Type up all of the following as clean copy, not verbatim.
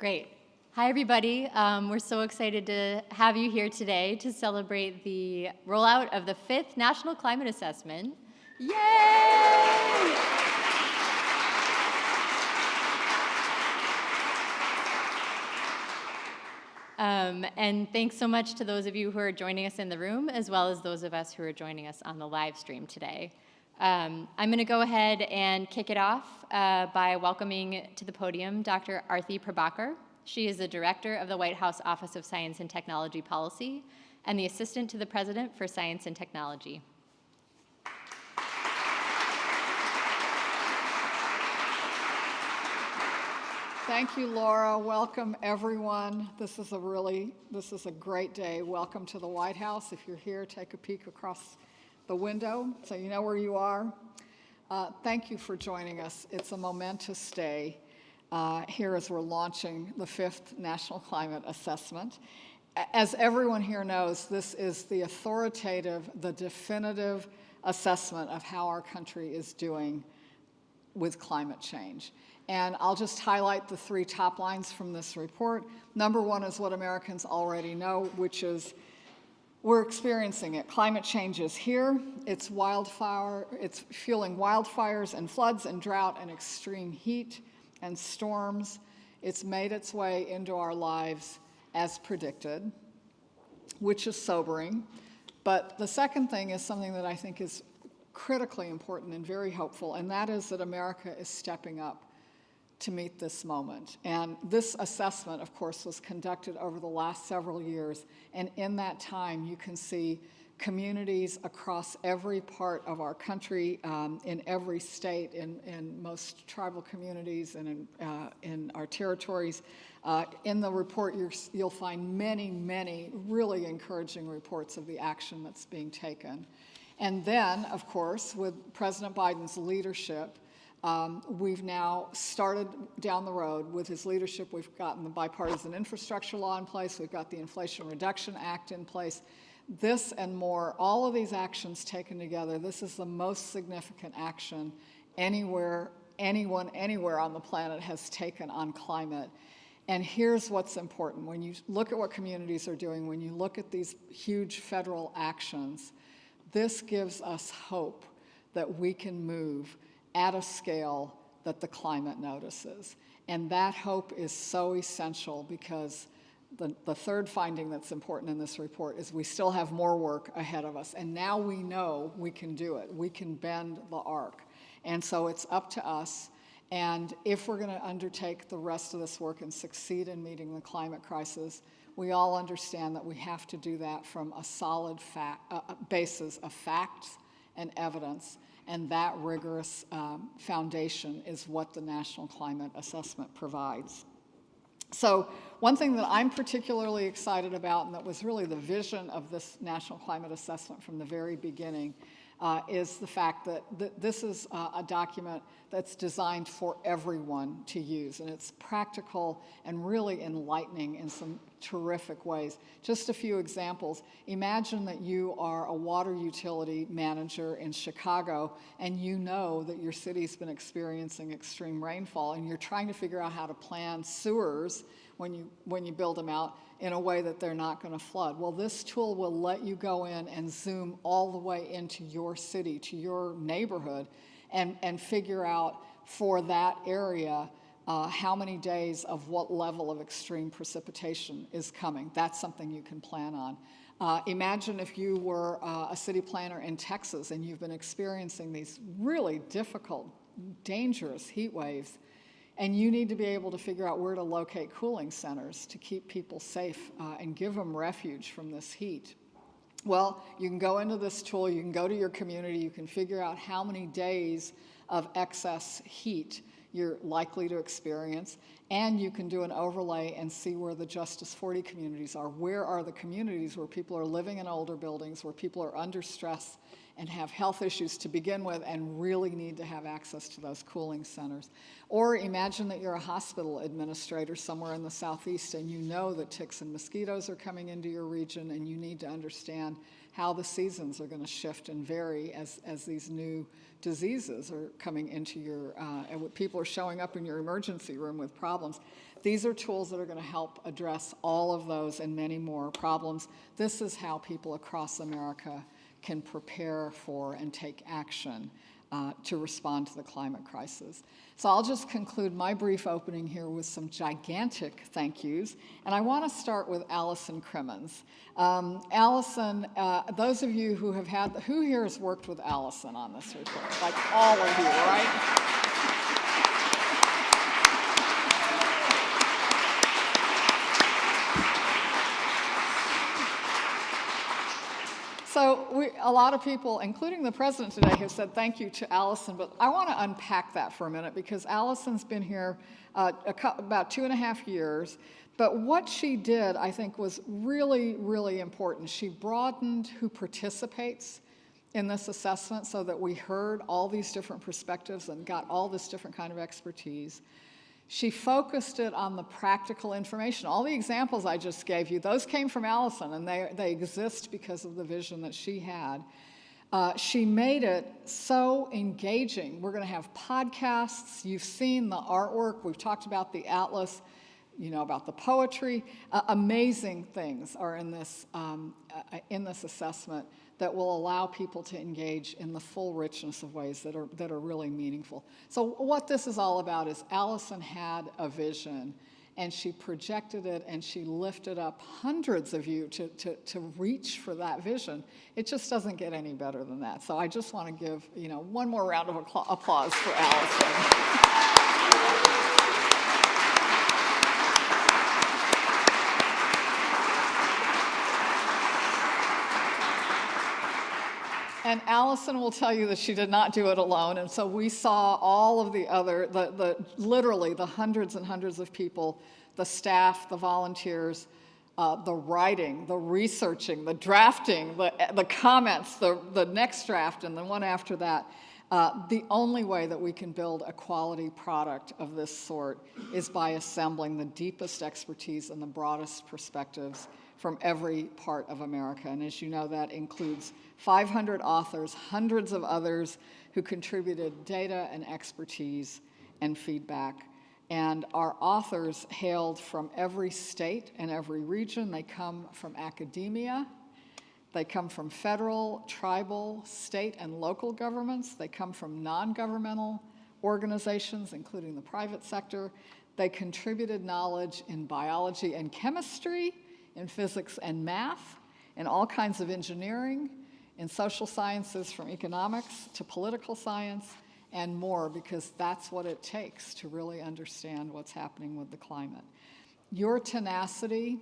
Great. Hi, everybody. We're so excited to have you here today to celebrate the rollout of the 5th National Climate Assessment. Yay! And thanks so much to those of you who are joining us in the room, as well as those of us who are joining us on the live stream today. I'm going to go ahead and kick it off by welcoming to the podium Dr. Arthi Prabhakar. She is the Director of the White House Office of Science and Technology Policy and the Assistant to the President for Science and Technology. Thank you, Laura. Welcome, everyone. This is a great day. Welcome to the White House. If you're here, take a peek across the window so you know where you are. Thank you for joining us. It's a momentous day here as we're launching the 5th National Climate Assessment. As everyone here knows, this is the authoritative, the definitive assessment of how our country is doing with climate change. And I'll just highlight the 3 top lines from this report. Number 1 is what Americans already know, which is we're experiencing it. Climate change is here. It's fueling wildfires and floods and drought and extreme heat and storms. It's made its way into our lives as predicted, which is sobering. But the second thing is something that I think is critically important and very hopeful, and that is that America is stepping up to meet this moment. And this assessment, of course, was conducted over the last several years, and in that time you can see communities across every part of our country, in every state, in most tribal communities and in our territories. In the report you'll find many really encouraging reports of the action that's being taken. And then, of course, with President Biden's leadership, we've now started down the road. With his leadership, we've gotten the bipartisan infrastructure law in place. We've got the Inflation Reduction Act in place. This and more, all of these actions taken together, this is the most significant action anyone anywhere on the planet has taken on climate. And here's what's important. When you look at what communities are doing, when you look at these huge federal actions, this gives us hope that we can move at a scale that the climate notices. And that hope is so essential because the third finding that's important in this report is we still have more work ahead of us. And now we know we can do it. We can bend the arc. And so it's up to us. And if we're going to undertake the rest of this work and succeed in meeting the climate crisis, we all understand that we have to do that from a solid basis of facts and evidence. And that rigorous foundation is what the National Climate Assessment provides. So one thing that I'm particularly excited about, and that was really the vision of this National Climate Assessment from the very beginning, is the fact that this is a document that's designed for everyone to use, and it's practical and really enlightening in some terrific ways. Just a few examples. Imagine that you are a water utility manager in Chicago, and you know that your city's been experiencing extreme rainfall, and you're trying to figure out how to plan sewers when you build them out in a way that they're not going to flood. Well, this tool will let you go in and zoom all the way into your city, to your neighborhood, and figure out for that area how many days of what level of extreme precipitation is coming. That's something you can plan on. Imagine if you were a city planner in Texas and you've been experiencing these really difficult, dangerous heat waves, and you need to be able to figure out where to locate cooling centers to keep people safe and give them refuge from this heat. Well, you can go into this tool, you can go to your community, you can figure out how many days of excess heat you're likely to experience, and you can do an overlay and see where the Justice 40 communities are. Where are the communities where people are living in older buildings, where people are under stress and have health issues to begin with and really need to have access to those cooling centers? Or imagine that you're a hospital administrator somewhere in the Southeast and you know that ticks and mosquitoes are coming into your region, and you need to understand how the seasons are going to shift and vary as these new diseases are coming into your, people are showing up in your emergency room with problems. these are tools that are going to help address all of those and many more problems. This is how people across America can prepare for and take action to respond to the climate crisis. So I'll just conclude my brief opening here with some gigantic thank yous. And I want to start with Allison Crimmins. Allison, those of you who who here has worked with Allison on this report? Like all of you, right? So a lot of people, including the president today, have said thank you to Allison, but I want to unpack that for a minute because Allison's been here about 2.5 years. But what she did, I think, was really, really important. She broadened who participates in this assessment so that we heard all these different perspectives and got all this different kind of expertise. She focused it on the practical information. All the examples I just gave you, those came from Allison, and they exist because of the vision that she had. She made it so engaging. We're going to have podcasts. You've seen the artwork. We've talked about the atlas, about the poetry. Amazing things are in this assessment that will allow people to engage in the full richness of ways that are really meaningful. So what this is all about is Allison had a vision, and she projected it, and she lifted up hundreds of you to reach for that vision. It just doesn't get any better than that. So I just want to give one more round of applause for Allison. And Allison will tell you that she did not do it alone, and so we saw all of the other, literally the hundreds and hundreds of people, the staff, the volunteers, the writing, the researching, the drafting, the comments, the next draft, and the one after that. The only way that we can build a quality product of this sort is by assembling the deepest expertise and the broadest perspectives from every part of America. And as you know, that includes 500 authors, hundreds of others who contributed data and expertise and feedback. And our authors hailed from every state and every region. They come from academia. They come from federal, tribal, state, and local governments. They come from non-governmental organizations, including the private sector. They contributed knowledge in biology and chemistry, in physics and math, in all kinds of engineering, in social sciences, from economics to political science, and more, because that's what it takes to really understand what's happening with the climate. Your tenacity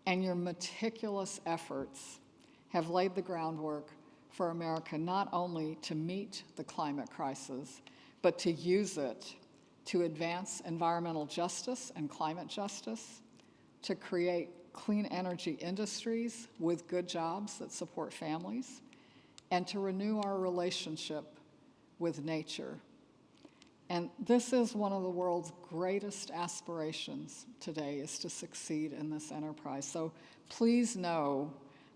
and your meticulous efforts have laid the groundwork for America not only to meet the climate crisis, but to use it to advance environmental justice and climate justice, to create clean energy industries with good jobs that support families, and to renew our relationship with nature. And this is one of the world's greatest aspirations today, is to succeed in this enterprise. So please know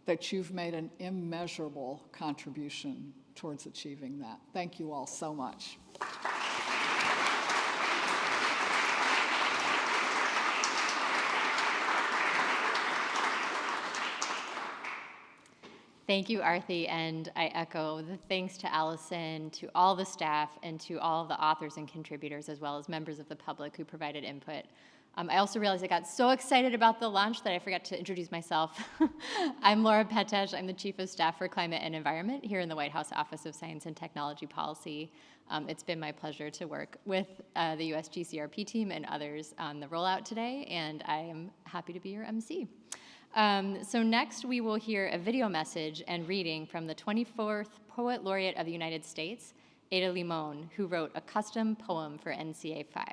that you've made an immeasurable contribution towards achieving that. Thank you all so much. Thank you, Arthi, and I echo the thanks to Allison, to all the staff, and to all of the authors and contributors, as well as members of the public who provided input. I also realized I got so excited about the launch that I forgot to introduce myself. I'm Laura Petej. I'm the Chief of Staff for Climate and Environment here in the White House Office of Science and Technology Policy. It's been my pleasure to work with the USGCRP team and others on the rollout today, and I am happy to be your MC. So next we will hear a video message and reading from the 24th Poet Laureate of the United States, Ada Limon, who wrote a custom poem for NCA 5.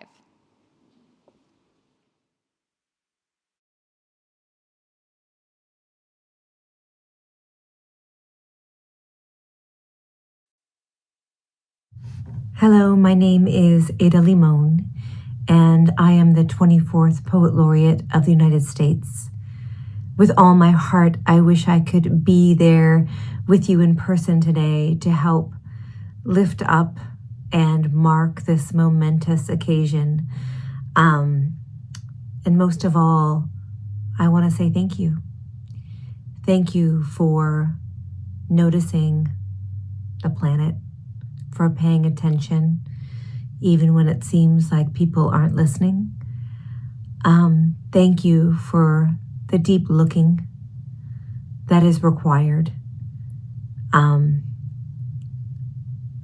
Hello, my name is Ada Limon, and I am the 24th Poet Laureate of the United States. With all my heart, I wish I could be there with you in person today to help lift up and mark this momentous occasion. And most of all, I want to say thank you. Thank you for noticing the planet, for paying attention, even when it seems like people aren't listening. Thank you for the deep looking that is required.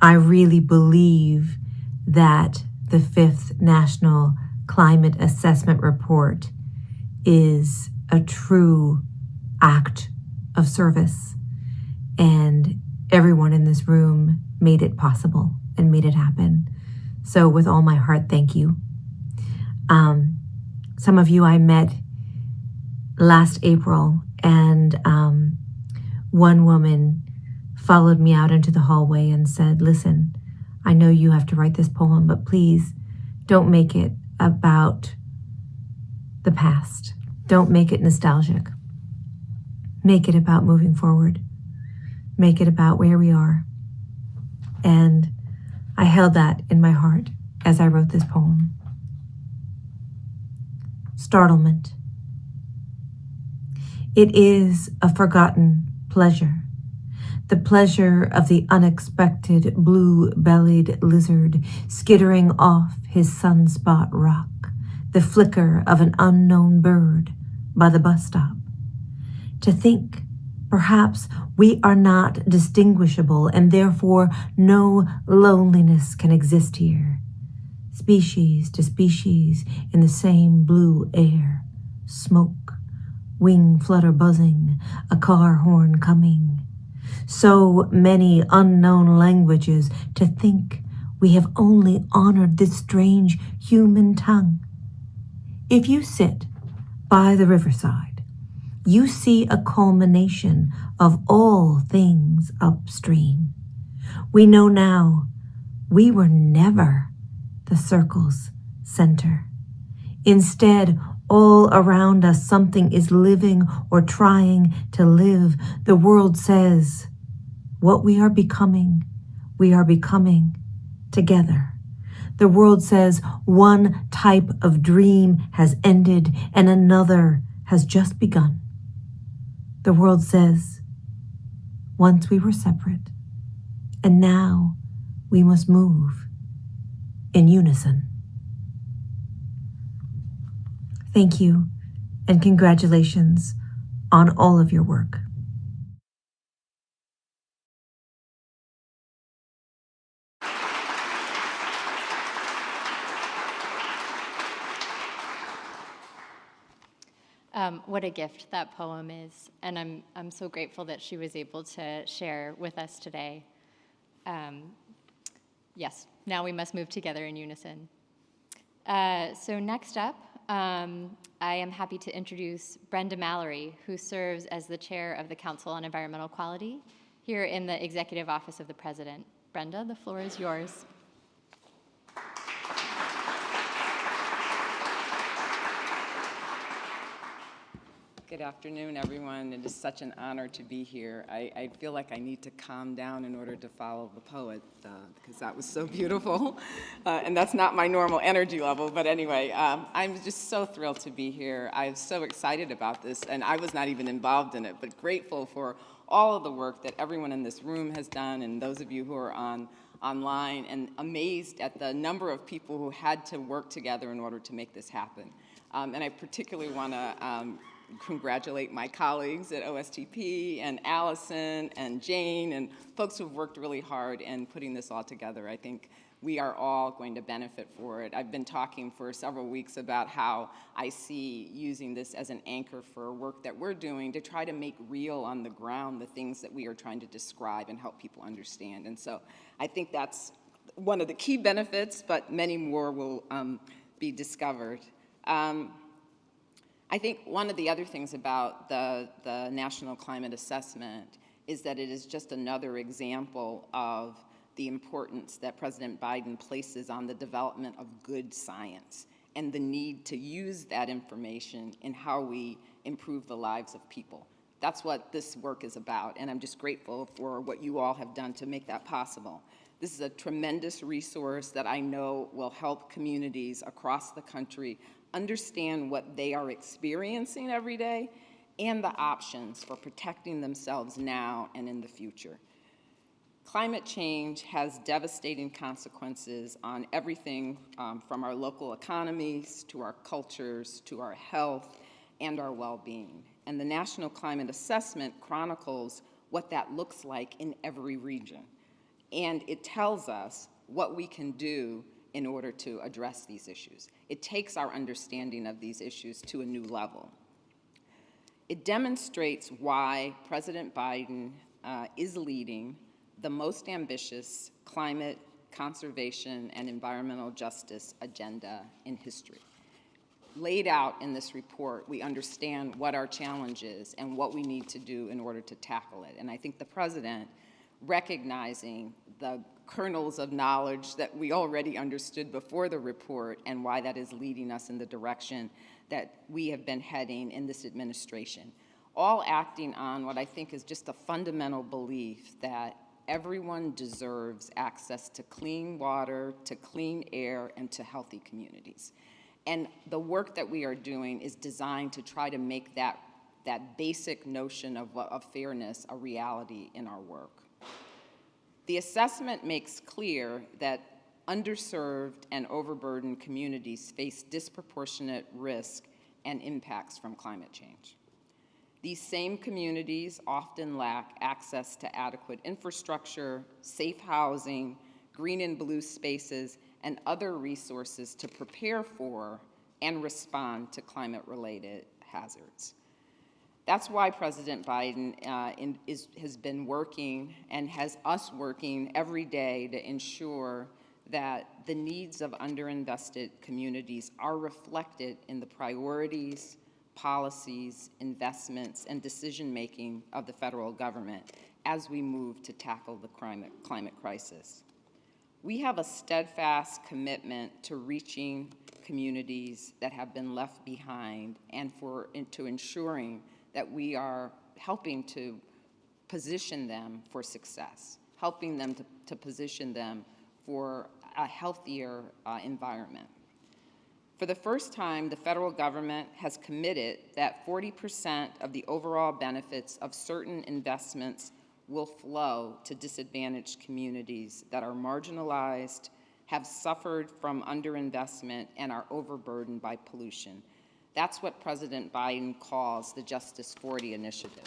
I really believe that the 5th National Climate Assessment Report is a true act of service, and everyone in this room made it possible and made it happen. So with all my heart, thank you. Some of you I met last April, and one woman followed me out into the hallway and said, listen, I know you have to write this poem, but please don't make it about the past. Don't make it nostalgic. Make it about moving forward. Make it about where we are. And I held that in my heart as I wrote this poem. Startlement. It is a forgotten pleasure. The pleasure of the unexpected blue-bellied lizard skittering off his sunspot rock. The flicker of an unknown bird by the bus stop. To think, perhaps, we are not distinguishable and therefore no loneliness can exist here. Species to species in the same blue air. Smoke, wing flutter buzzing, a car horn coming. So many unknown languages. To think we have only honored this strange human tongue. If you sit by the riverside, you see a culmination of all things upstream. We know now we were never the circle's center. Instead, all around us something is living or trying to live. The world says, what we are becoming together. The world says one type of dream has ended and another has just begun. The world says, once we were separate, and now we must move in unison. Thank you, and congratulations on all of your work. What a gift that poem is, and I'm so grateful that she was able to share with us today. Yes, now we must move together in unison. So next up, I am happy to introduce Brenda Mallory, who serves as the chair of the Council on Environmental Quality here in the Executive Office of the President. Brenda, the floor is yours. Good afternoon, everyone. It is such an honor to be here. I feel like I need to calm down in order to follow the poet, because that was so beautiful. And that's not my normal energy level, but anyway, I'm just so thrilled to be here. I'm so excited about this, and I was not even involved in it, but grateful for all of the work that everyone in this room has done, and those of you who are online, and amazed at the number of people who had to work together in order to make this happen. And I particularly want to congratulate my colleagues at OSTP and Allison and Jane and folks who've worked really hard in putting this all together. I think we are all going to benefit for it. I've been talking for several weeks about how I see using this as an anchor for work that we're doing to try to make real on the ground the things that we are trying to describe and help people understand. And so I think that's one of the key benefits, but many more will be discovered. I think one of the other things about the National Climate Assessment is that it is just another example of the importance that President Biden places on the development of good science and the need to use that information in how we improve the lives of people. That's what this work is about, and I'm just grateful for what you all have done to make that possible. This is a tremendous resource that I know will help communities across the country understand what they are experiencing every day, and the options for protecting themselves now and in the future. Climate change has devastating consequences on everything from our local economies to our cultures to our health and our well-being. And the National Climate Assessment chronicles what that looks like in every region. And it tells us what we can do in order to address these issues. It takes our understanding of these issues to a new level. It demonstrates why President Biden is leading the most ambitious climate, conservation, and environmental justice agenda in history. Laid out in this report, we understand what our challenge is and what we need to do in order to tackle it. And I think the President, recognizing the kernels of knowledge that we already understood before the report and why that is leading us in the direction that we have been heading in this administration, all acting on what I think is just a fundamental belief that everyone deserves access to clean water, to clean air, and to healthy communities. And the work that we are doing is designed to try to make that basic notion of fairness a reality in our work. The assessment makes clear that underserved and overburdened communities face disproportionate risk and impacts from climate change. These same communities often lack access to adequate infrastructure, safe housing, green and blue spaces, and other resources to prepare for and respond to climate-related hazards. That's why President Biden has been working and has us working every day to ensure that the needs of underinvested communities are reflected in the priorities, policies, investments, and decision-making of the federal government as we move to tackle the climate crisis. We have a steadfast commitment to reaching communities that have been left behind and to ensuring that we are helping to position them for success, helping them to position them for a healthier environment. For the first time, the federal government has committed that 40% of the overall benefits of certain investments will flow to disadvantaged communities that are marginalized, have suffered from underinvestment, and are overburdened by pollution. That's what President Biden calls the Justice 40 initiative.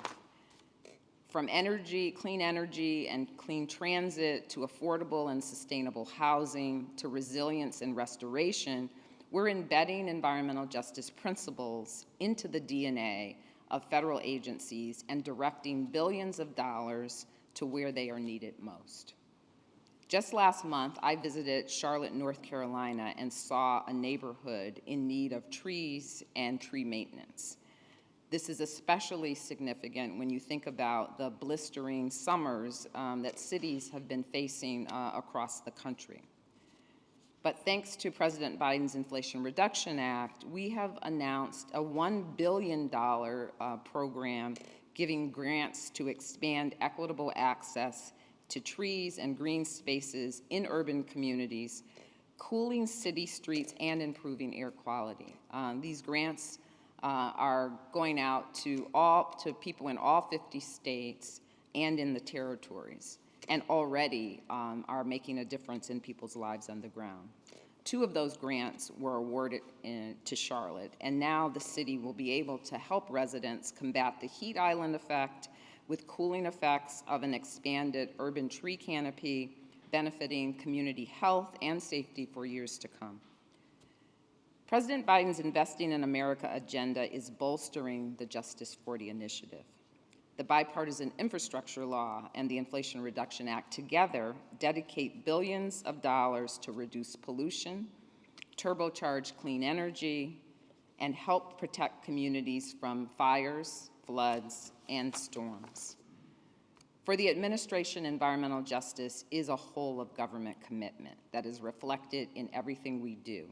From energy, clean energy and clean transit, to affordable and sustainable housing, to resilience and restoration, we're embedding environmental justice principles into the DNA of federal agencies and directing billions of dollars to where they are needed most. Just last month, I visited Charlotte, North Carolina, and saw a neighborhood in need of trees and tree maintenance. This is especially significant when you think about the blistering summers that cities have been facing across the country. But thanks to President Biden's Inflation Reduction Act, we have announced a $1 billion program giving grants to expand equitable access to trees and green spaces in urban communities, cooling city streets, and improving air quality. These grants are going out to people in all 50 states and in the territories, and already are making a difference in people's lives on the ground. 2 of those grants were awarded to Charlotte, and now the city will be able to help residents combat the heat island effect with cooling effects of an expanded urban tree canopy, benefiting community health and safety for years to come. President Biden's Investing in America agenda is bolstering the Justice 40 initiative. The Bipartisan Infrastructure Law and the Inflation Reduction Act together dedicate billions of dollars to reduce pollution, turbocharge clean energy, and help protect communities from fires, floods, and storms. For the administration, environmental justice is a whole of government commitment that is reflected in everything we do,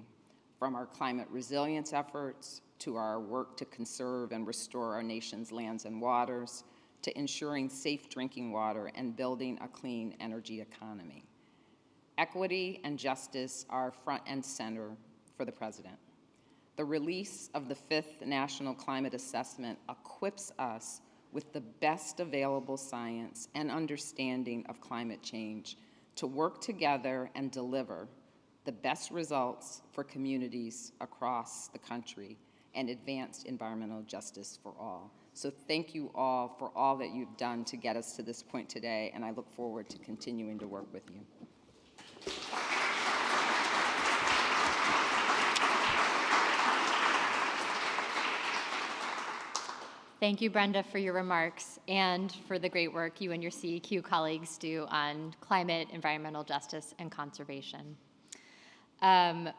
from our climate resilience efforts to our work to conserve and restore our nation's lands and waters, to ensuring safe drinking water and building a clean energy economy. Equity and justice are front and center for the president. The release of the 5th National Climate Assessment equips us with the best available science and understanding of climate change to work together and deliver the best results for communities across the country and advanced environmental justice for all. So thank you all for all that you've done to get us to this point today, and I look forward to continuing to work with you. Thank you, Brenda, for your remarks and for the great work you and your CEQ colleagues do on climate, environmental justice, and conservation.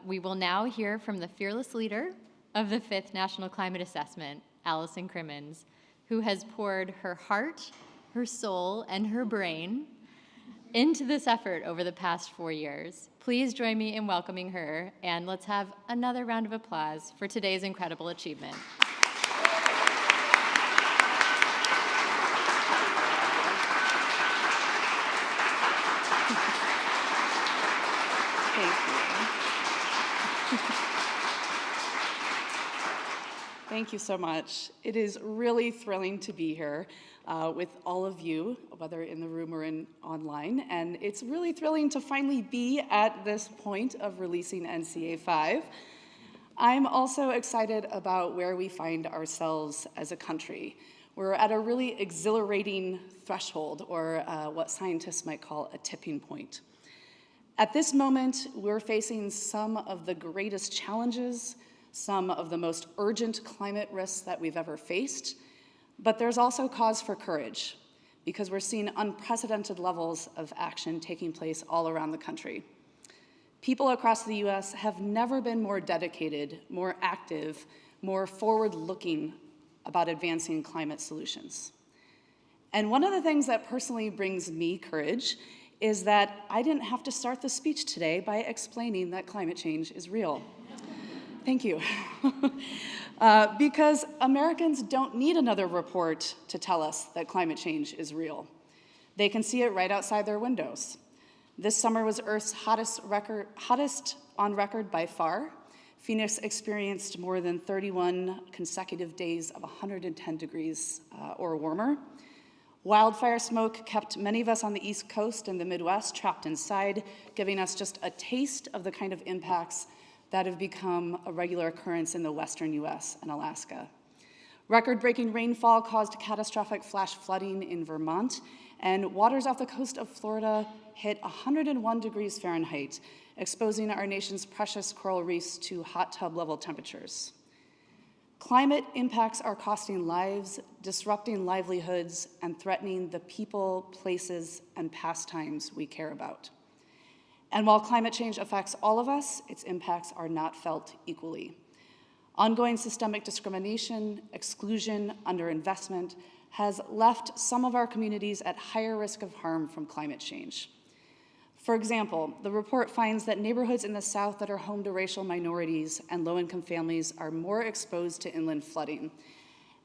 We will now hear from the fearless leader of the 5th National Climate Assessment, Allison Crimmins, who has poured her heart, her soul, and her brain into this effort over the past 4 years. Please join me in welcoming her, and let's have another round of applause for today's incredible achievement. Thank you so much. It is really thrilling to be here with all of you, whether in the room or online, and it's really thrilling to finally be at this point of releasing NCA 5. I'm also excited about where we find ourselves as a country. We're at a really exhilarating threshold, or what scientists might call a tipping point. At this moment, we're facing some of the greatest challenges, some of the most urgent climate risks that we've ever faced, but there's also cause for courage because we're seeing unprecedented levels of action taking place all around the country. People across the US have never been more dedicated, more active, more forward-looking about advancing climate solutions. And one of the things that personally brings me courage is that I didn't have to start the speech today by explaining that climate change is real. Thank you. Because Americans don't need another report to tell us that climate change is real. They can see it right outside their windows. This summer was Earth's hottest on record by far. Phoenix experienced more than 31 consecutive days of 110 degrees or warmer. Wildfire smoke kept many of us on the East Coast and the Midwest trapped inside, giving us just a taste of the kind of impacts that have become a regular occurrence in the western US and Alaska. Record-breaking rainfall caused catastrophic flash flooding in Vermont, and waters off the coast of Florida hit 101 degrees Fahrenheit, exposing our nation's precious coral reefs to hot tub level temperatures. Climate impacts are costing lives, disrupting livelihoods, and threatening the people, places, and pastimes we care about. And while climate change affects all of us, its impacts are not felt equally. Ongoing systemic discrimination, exclusion, underinvestment has left some of our communities at higher risk of harm from climate change. For example, the report finds that neighborhoods in the South that are home to racial minorities and low-income families are more exposed to inland flooding.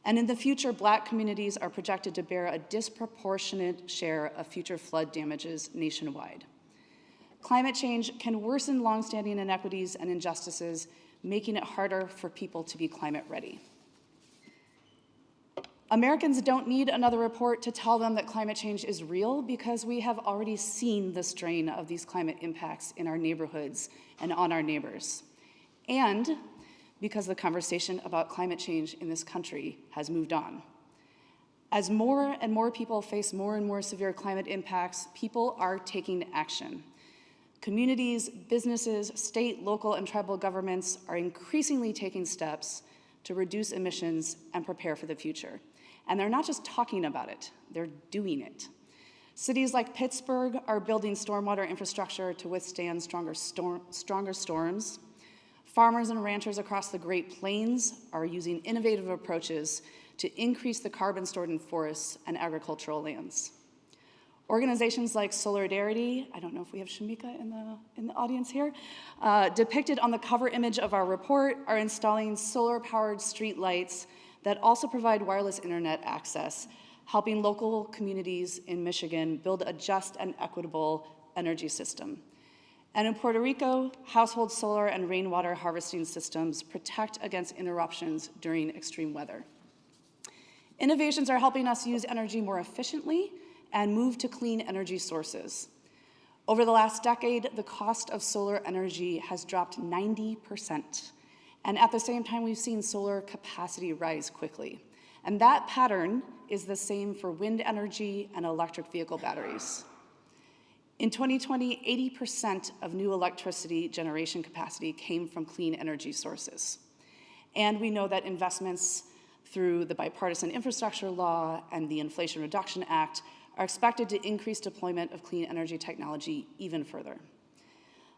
And in the future, Black communities are projected to bear a disproportionate share of future flood damages nationwide. Climate change can worsen longstanding inequities and injustices, making it harder for people to be climate ready. Americans don't need another report to tell them that climate change is real because we have already seen the strain of these climate impacts in our neighborhoods and on our neighbors. And because the conversation about climate change in this country has moved on. As more and more people face more and more severe climate impacts, people are taking action. Communities, businesses, state, local, and tribal governments are increasingly taking steps to reduce emissions and prepare for the future. And they're not just talking about it, they're doing it. Cities like Pittsburgh are building stormwater infrastructure to withstand stronger storms. Farmers and ranchers across the Great Plains are using innovative approaches to increase the carbon stored in forests and agricultural lands. Organizations like Solidarity, I don't know if we have Shamika in the audience here, depicted on the cover image of our report, are installing solar-powered street lights that also provide wireless internet access, helping local communities in Michigan build a just and equitable energy system. And in Puerto Rico, household solar and rainwater harvesting systems protect against interruptions during extreme weather. Innovations are helping us use energy more efficiently and move to clean energy sources. Over the last decade, the cost of solar energy has dropped 90%. And at the same time, we've seen solar capacity rise quickly. And that pattern is the same for wind energy and electric vehicle batteries. In 2020, 80% of new electricity generation capacity came from clean energy sources. And we know that investments through the Bipartisan Infrastructure Law and the Inflation Reduction Act are expected to increase deployment of clean energy technology even further.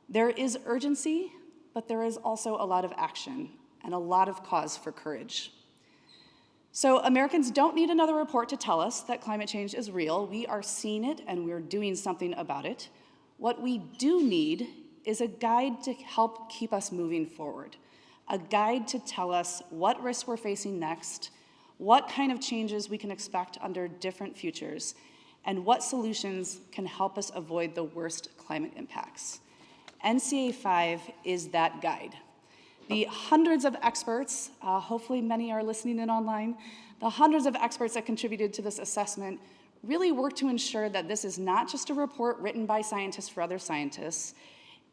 There is urgency, but there is also a lot of action and a lot of cause for courage. So Americans don't need another report to tell us that climate change is real. We are seeing it and we're doing something about it. What we do need is a guide to help keep us moving forward, a guide to tell us what risks we're facing next, what kind of changes we can expect under different futures, and what solutions can help us avoid the worst climate impacts. NCA 5 is that guide. The hundreds of experts, hopefully many are listening in online, the hundreds of experts that contributed to this assessment really work to ensure that this is not just a report written by scientists for other scientists.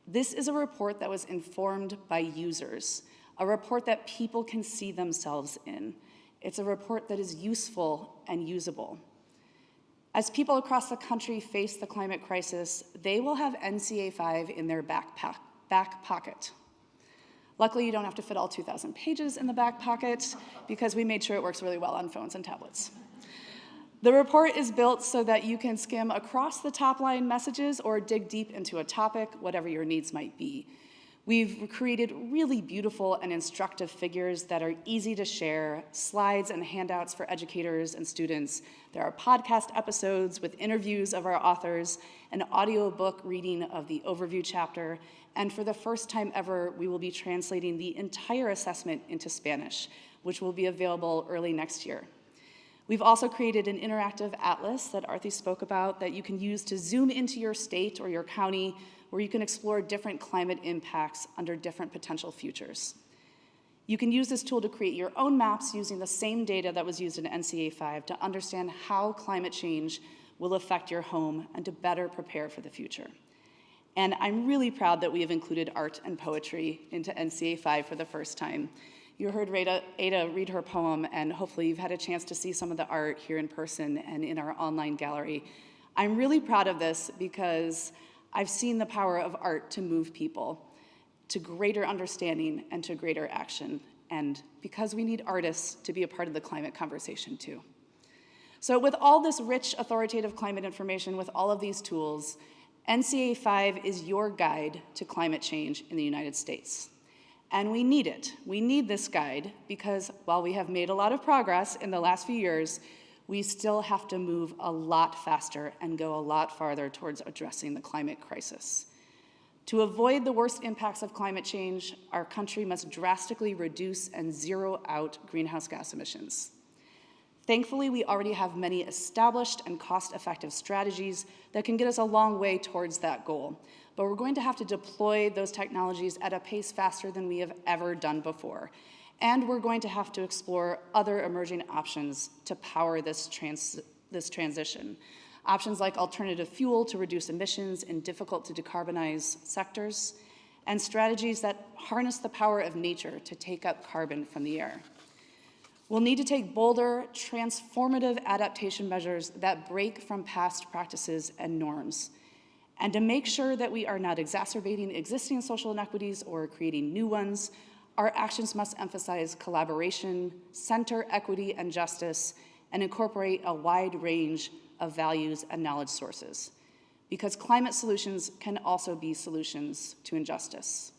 This is a report that was informed by users, a report that people can see themselves in. It's a report that is useful and usable. As people across the country face the climate crisis, they will have NCA 5 in their back pocket. Luckily, you don't have to fit all 2,000 pages in the back pocket because we made sure it works really well on phones and tablets. The report is built so that you can skim across the top line messages or dig deep into a topic, whatever your needs might be. We've created really beautiful and instructive figures that are easy to share, slides and handouts for educators and students. There are podcast episodes with interviews of our authors, an audiobook reading of the overview chapter, and for the first time ever, we will be translating the entire assessment into Spanish, which will be available early next year. We've also created an interactive atlas that Arthi spoke about that you can use to zoom into your state or your county, where you can explore different climate impacts under different potential futures. You can use this tool to create your own maps using the same data that was used in NCA 5 to understand how climate change will affect your home and to better prepare for the future. And I'm really proud that we have included art and poetry into NCA 5 for the first time. You heard Ada read her poem, and hopefully you've had a chance to see some of the art here in person and in our online gallery. I'm really proud of this because I've seen the power of art to move people to greater understanding and to greater action, and because we need artists to be a part of the climate conversation too. So with all this rich, authoritative climate information, with all of these tools, NCA 5 is your guide to climate change in the United States. And we need it. We need this guide because while we have made a lot of progress in the last few years, we still have to move a lot faster and go a lot farther towards addressing the climate crisis. To avoid the worst impacts of climate change, our country must drastically reduce and zero out greenhouse gas emissions. Thankfully, we already have many established and cost-effective strategies that can get us a long way towards that goal. But we're going to have to deploy those technologies at a pace faster than we have ever done before. And we're going to have to explore other emerging options to power this transition. Options like alternative fuel to reduce emissions in difficult to decarbonize sectors, and strategies that harness the power of nature to take up carbon from the air. We'll need to take bolder, transformative adaptation measures that break from past practices and norms. And to make sure that we are not exacerbating existing social inequities or creating new ones, our actions must emphasize collaboration, center equity and justice, and incorporate a wide range of values and knowledge sources. Because climate solutions can also be solutions to injustice.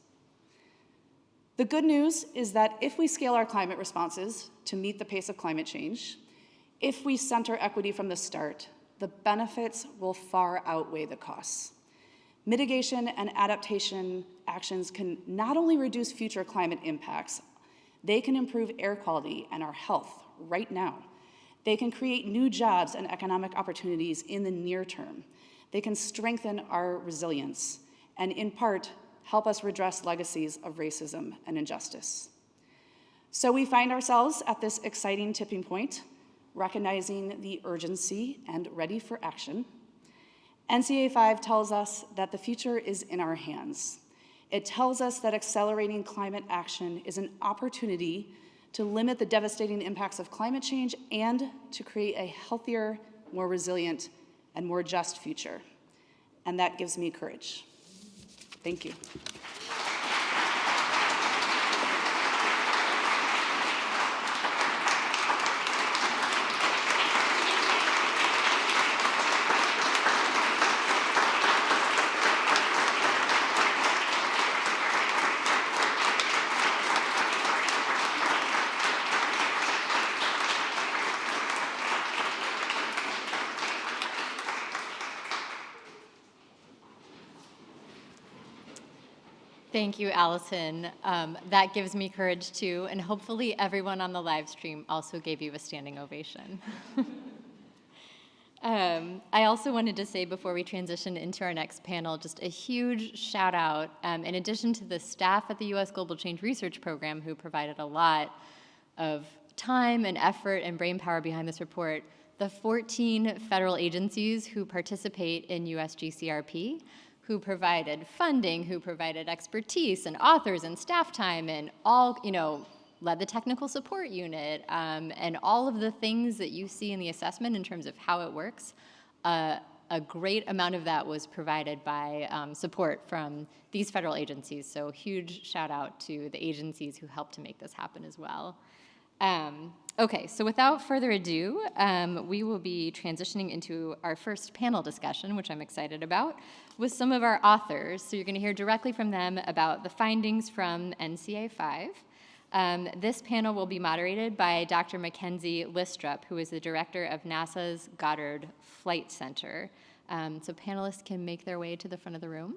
The good news is that if we scale our climate responses to meet the pace of climate change, if we center equity from the start, the benefits will far outweigh the costs. Mitigation and adaptation actions can not only reduce future climate impacts, they can improve air quality and our health right now. They can create new jobs and economic opportunities in the near term. They can strengthen our resilience, and in part, help us redress legacies of racism and injustice. So we find ourselves at this exciting tipping point, recognizing the urgency and ready for action. NCA 5 tells us that the future is in our hands. It tells us that accelerating climate action is an opportunity to limit the devastating impacts of climate change and to create a healthier, more resilient, and more just future. And that gives me courage. Thank you. Thank you, Allison. That gives me courage too, and hopefully everyone on the live stream also gave you a standing ovation. I also wanted to say before we transition into our next panel, just a huge shout out, in addition to the staff at the U.S. Global Change Research Program who provided a lot of time and effort and brainpower behind this report, the 14 federal agencies who participate in USGCRP, who provided funding, who provided expertise and authors and staff time and all, led the technical support unit and all of the things that you see in the assessment in terms of how it works. A great amount of that was provided by support from these federal agencies. So huge shout out to the agencies who helped to make this happen as well. Okay, so without further ado, we will be transitioning into our first panel discussion, which I'm excited about, with some of our authors. So you're going to hear directly from them about the findings from NCA 5. This panel will be moderated by Dr. Mackenzie Listrup, who is the director of NASA's Goddard Flight Center. So panelists can make their way to the front of the room.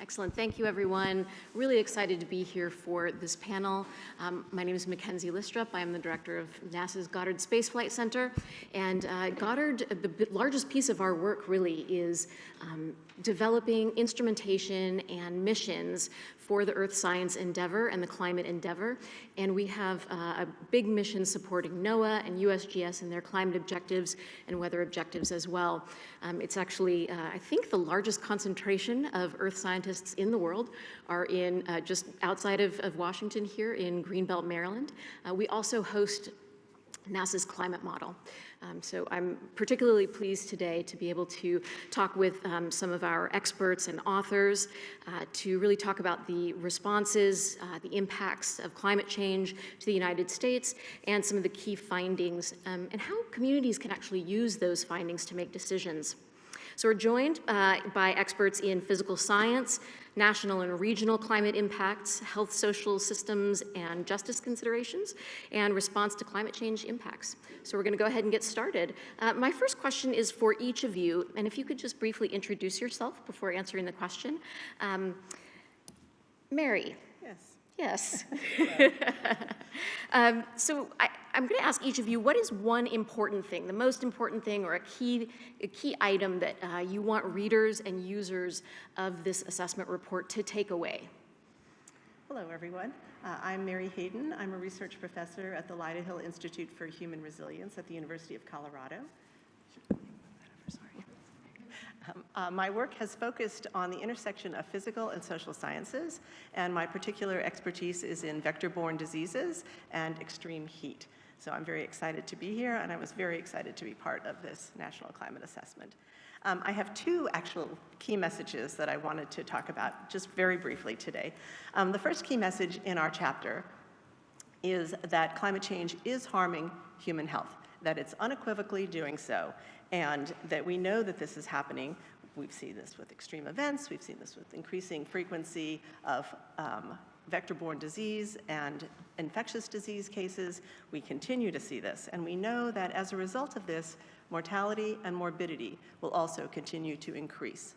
Excellent. Thank you, everyone. Really excited to be here for this panel. My name is Mackenzie Listrup. I am the director of NASA's Goddard Space Flight Center. And Goddard, the largest piece of our work really is developing instrumentation and missions for the Earth science endeavor and the climate endeavor. And we have a big mission supporting NOAA and USGS in their climate objectives and weather objectives as well. It's actually, I think, the largest concentration of Earth scientists in the world are in just outside of Washington here in Greenbelt, Maryland. We also host NASA's climate model. So I'm particularly pleased today to be able to talk with some of our experts and authors to really talk about the responses, the impacts of climate change to the United States, and some of the key findings, and how communities can actually use those findings to make decisions. So we're joined by experts in physical science, national and regional climate impacts, health, social systems, and justice considerations, and response to climate change impacts. So we're going to go ahead and get started. My first question is for each of you, and if you could just briefly introduce yourself before answering the question. Mary. Yes. So I'm going to ask each of you, what is one important thing, the most important thing, or a key item that you want readers and users of this assessment report to take away? Hello, everyone. I'm Mary Hayden. I'm a research professor at the Lyda Hill Institute for Human Resilience at the University of Colorado. My work has focused on the intersection of physical and social sciences, and my particular expertise is in vector-borne diseases and extreme heat. So I'm very excited to be here, and I was very excited to be part of this National Climate Assessment. I have two actual key messages that I wanted to talk about just very briefly today. The first key message in our chapter is that climate change is harming human health. that it's unequivocally doing so, and that we know that this is happening. We've seen this with extreme events, we've seen this with increasing frequency of vector-borne disease and infectious disease cases. We continue to see this, and we know that as a result of this, mortality and morbidity will also continue to increase.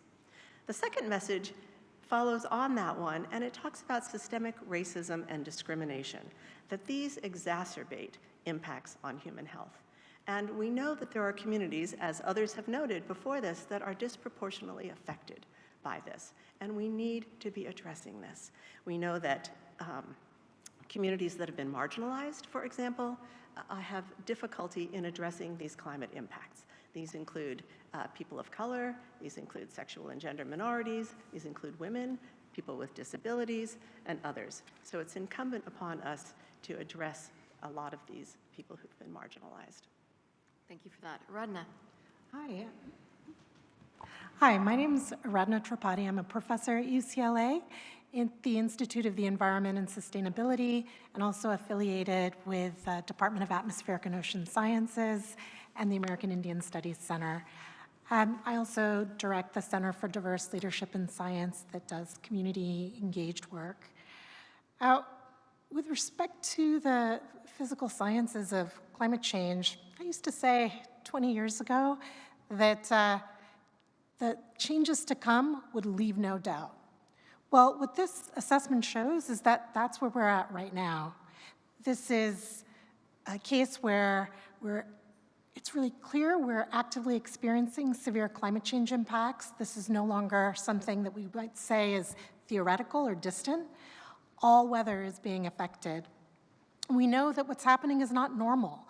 The second message follows on that one, and it talks about systemic racism and discrimination, that these exacerbate impacts on human health. And we know that there are communities, as others have noted before this, that are disproportionately affected by this, and we need to be addressing this. We know that communities that have been marginalized, for example, have difficulty in addressing these climate impacts. These include people of color, these include sexual and gender minorities, these include women, people with disabilities, and others. So it's incumbent upon us to address a lot of these people who've been marginalized. Thank you for that. Aradhana. Hi. Hi, my name is Aradhana Tripathi. I'm a professor at UCLA in the Institute of the Environment and Sustainability, and also affiliated with the Department of Atmospheric and Ocean Sciences and the American Indian Studies Center. I also direct the Center for Diverse Leadership in Science that does community-engaged work. With respect to the physical sciences of climate change, I used to say 20 years ago that the changes to come would leave no doubt. Well, what this assessment shows is that that's where we're at right now. This is a case where it's really clear we're actively experiencing severe climate change impacts. This is no longer something that we might say is theoretical or distant. All weather is being affected. We know that what's happening is not normal.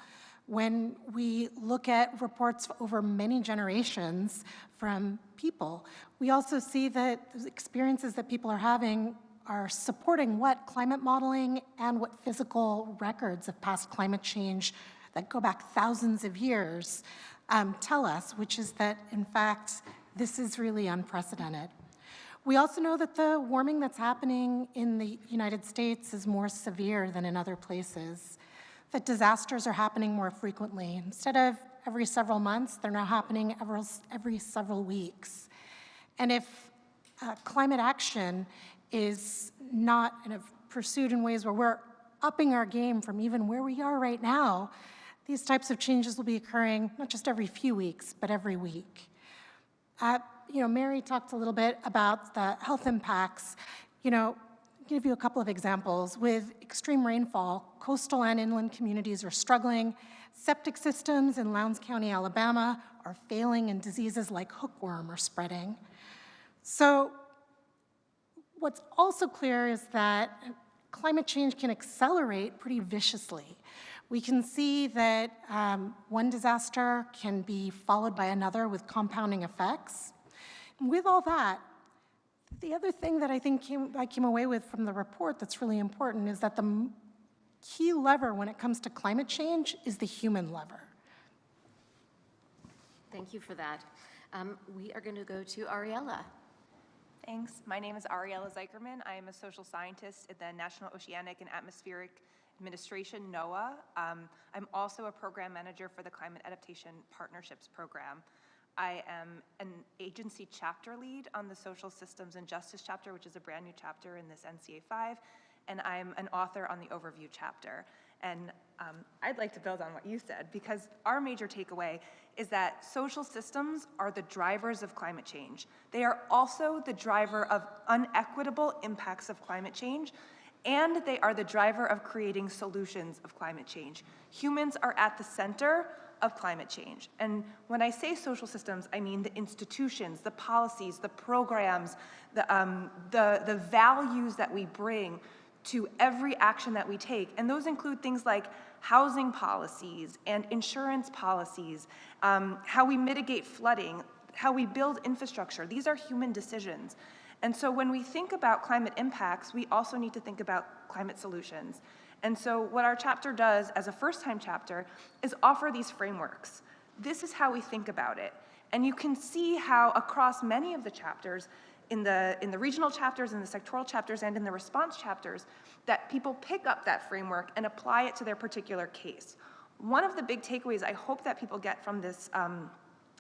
When we look at reports over many generations from people, we also see that the experiences that people are having are supporting what climate modeling and what physical records of past climate change that go back thousands of years tell us, which is that, in fact, this is really unprecedented. We also know that the warming that's happening in the United States is more severe than in other places, that disasters are happening more frequently. Instead of every several months, they're now happening every several weeks. And if climate action is not pursued in ways where we're upping our game from even where we are right now, these types of changes will be occurring not just every few weeks, but every week. Mary talked a little bit about the health impacts. I'll give you a couple of examples. With extreme rainfall, coastal and inland communities are struggling. Septic systems in Lowndes County, Alabama are failing, and diseases like hookworm are spreading. So what's also clear is that climate change can accelerate pretty viciously. We can see that one disaster can be followed by another with compounding effects. And with all that, the other thing that I think I came away with from the report that's really important is that the key lever when it comes to climate change is the human lever. Thank you for that. We are going to go to Ariella. Thanks. My name is Ariella Zeikerman. I am a social scientist at the National Oceanic and Atmospheric Administration, NOAA. I'm also a program manager for the Climate Adaptation Partnerships Program. I am an agency chapter lead on the Social Systems and Justice chapter, which is a brand new chapter in this NCA 5, and I'm an author on the Overview chapter. And I'd like to build on what you said, because our major takeaway is that social systems are the drivers of climate change. They are also the driver of unequitable impacts of climate change, and they are the driver of creating solutions of climate change. Humans are at the center of climate change. And when I say social systems, I mean the institutions, the policies, the programs, the values that we bring to every action that we take. And those include things like housing policies and insurance policies, how we mitigate flooding, how we build infrastructure. These are human decisions. And so when we think about climate impacts, we also need to think about climate solutions. And so what our chapter does as a first-time chapter is offer these frameworks. This is how we think about it. And you can see how across many of the chapters, in the regional chapters, in the sectoral chapters, and in the response chapters, that people pick up that framework and apply it to their particular case. one of the big takeaways I hope that people get from this,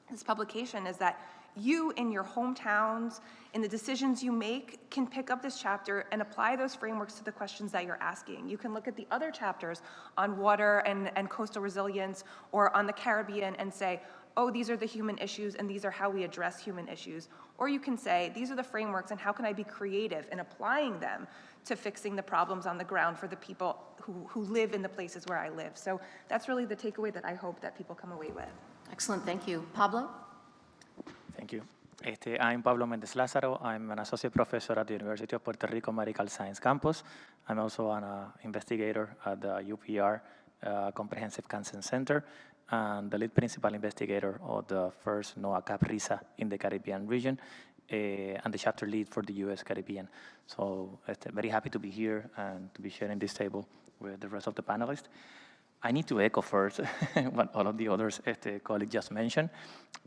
this publication is that you in your hometowns, in the decisions you make, can pick up this chapter and apply those frameworks to the questions that you're asking. You can look at the other chapters on water and coastal resilience or on the Caribbean and say, oh, these are the human issues and these are how we address human issues. Or you can say, these are the frameworks and how can I be creative in applying them to fixing the problems on the ground for the people who live in the places where I live. So that's really the takeaway that I hope that people come away with. Excellent, thank you. Pablo? Thank you. I'm Pablo Mendez Lázaro. I'm an associate professor at the University of Puerto Rico Medical Science Campus. I'm also an investigator at the UPR Comprehensive Cancer Center and the lead principal investigator of the first NOAA CAP-RISA in the Caribbean region and the chapter lead for the U.S. Caribbean. So very happy to be here and to be sharing this table with the rest of the panelists. I need to echo first what all of the others colleagues just mentioned.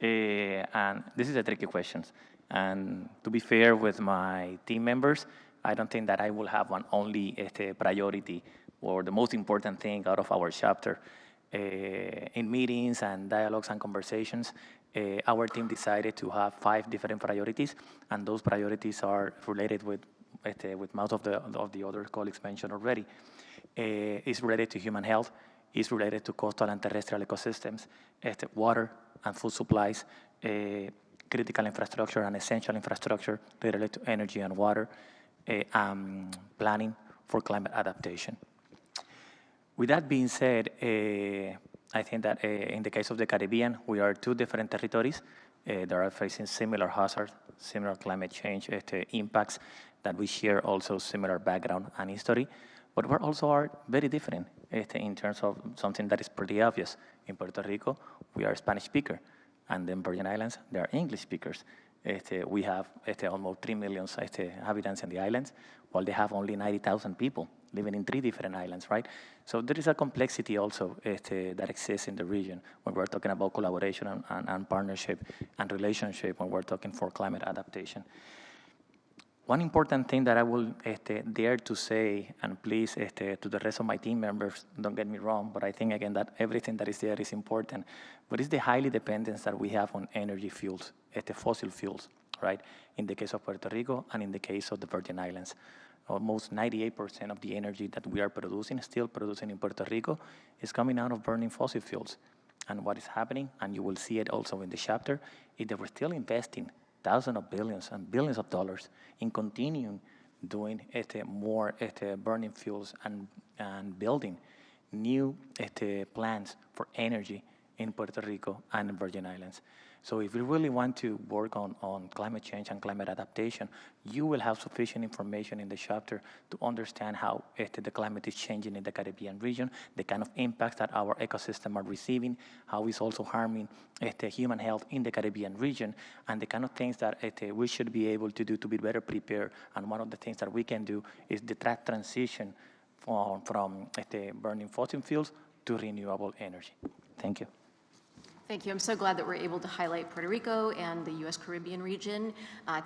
And this is a tricky question. And to be fair with my team members, I don't think that I will have one only priority or the most important thing out of our chapter. In meetings and dialogues and conversations, our team decided to have 5 different priorities, and those priorities are related with most of the other colleagues mentioned already. It's related to human health, is related to coastal and terrestrial ecosystems, water and food supplies, critical infrastructure and essential infrastructure related to energy and water, planning for climate adaptation. With that being said, I think that in the case of the Caribbean, we are 2 different territories that are facing similar hazards, similar climate change impacts, that we share also similar background and history, but we also are very different in terms of something that is pretty obvious. In Puerto Rico, we are Spanish speaker, and in Virgin Islands, they are English speakers. We have almost 3 million inhabitants in the islands, while they have only 90,000 people living in 3 different islands, right? So there is a complexity also that exists in the region when we're talking about collaboration and partnership and relationship when we're talking for climate adaptation. One important thing that I will dare to say, and please to the rest of my team members, don't get me wrong, but I think again that everything that is there is important, but it's the highly dependence that we have on energy fuels, fossil fuels, right? In the case of Puerto Rico and in the case of the Virgin Islands. Almost 98% of the energy that we are producing, still producing in Puerto Rico, is coming out of burning fossil fuels. And what is happening, and you will see it also in the chapter, is that we're still investing thousands of billions and billions of dollars in continuing doing more burning fuels and building new plants for energy in Puerto Rico and in Virgin Islands. So if you really want to work on climate change and climate adaptation, you will have sufficient information in the chapter to understand how the climate is changing in the Caribbean region, the kind of impacts that our ecosystem are receiving, how it's also harming human health in the Caribbean region, and the kind of things that we should be able to do to be better prepared. And one of the things that we can do is the transition from burning fossil fuels to renewable energy. Thank you. Thank you. I'm so glad that we're able to highlight Puerto Rico and the U.S. Caribbean region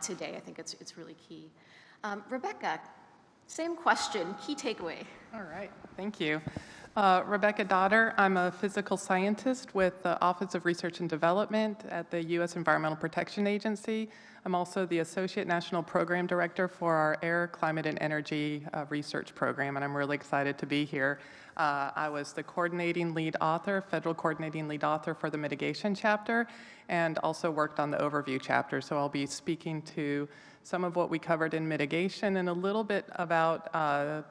today. I think it's really key. Rebecca, same question, key takeaway. All right, thank you. Rebecca Dotter, I'm a physical scientist with the Office of Research and Development at the U.S. Environmental Protection Agency. I'm also the Associate National Program Director for our Air, Climate, and Energy Research Program, and I'm really excited to be here. I was the coordinating lead author, federal coordinating lead author for the mitigation chapter, and also worked on the overview chapter. So I'll be speaking to some of what we covered in mitigation and a little bit about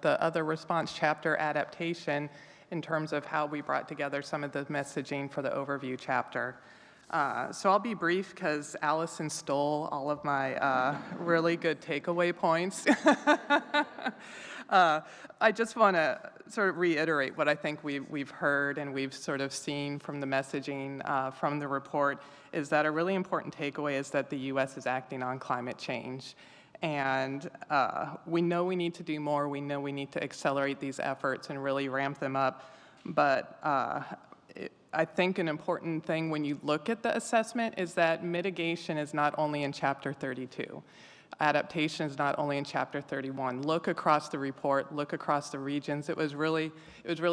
the other response chapter, adaptation, in terms of how we brought together some of the messaging for the overview chapter. So I'll be brief because Allison stole all of my really good takeaway points. I just want to sort of reiterate what I think we've heard and we've sort of seen from the messaging from the report, is that a really important takeaway is that the U.S. is acting on climate change. And we know we need to do more. We know we need to accelerate these efforts and really ramp them up. But I think an important thing when you look at the assessment is that mitigation is not only in Chapter 32. adaptation is not only in Chapter 31. Look across the report, look across the regions. It was really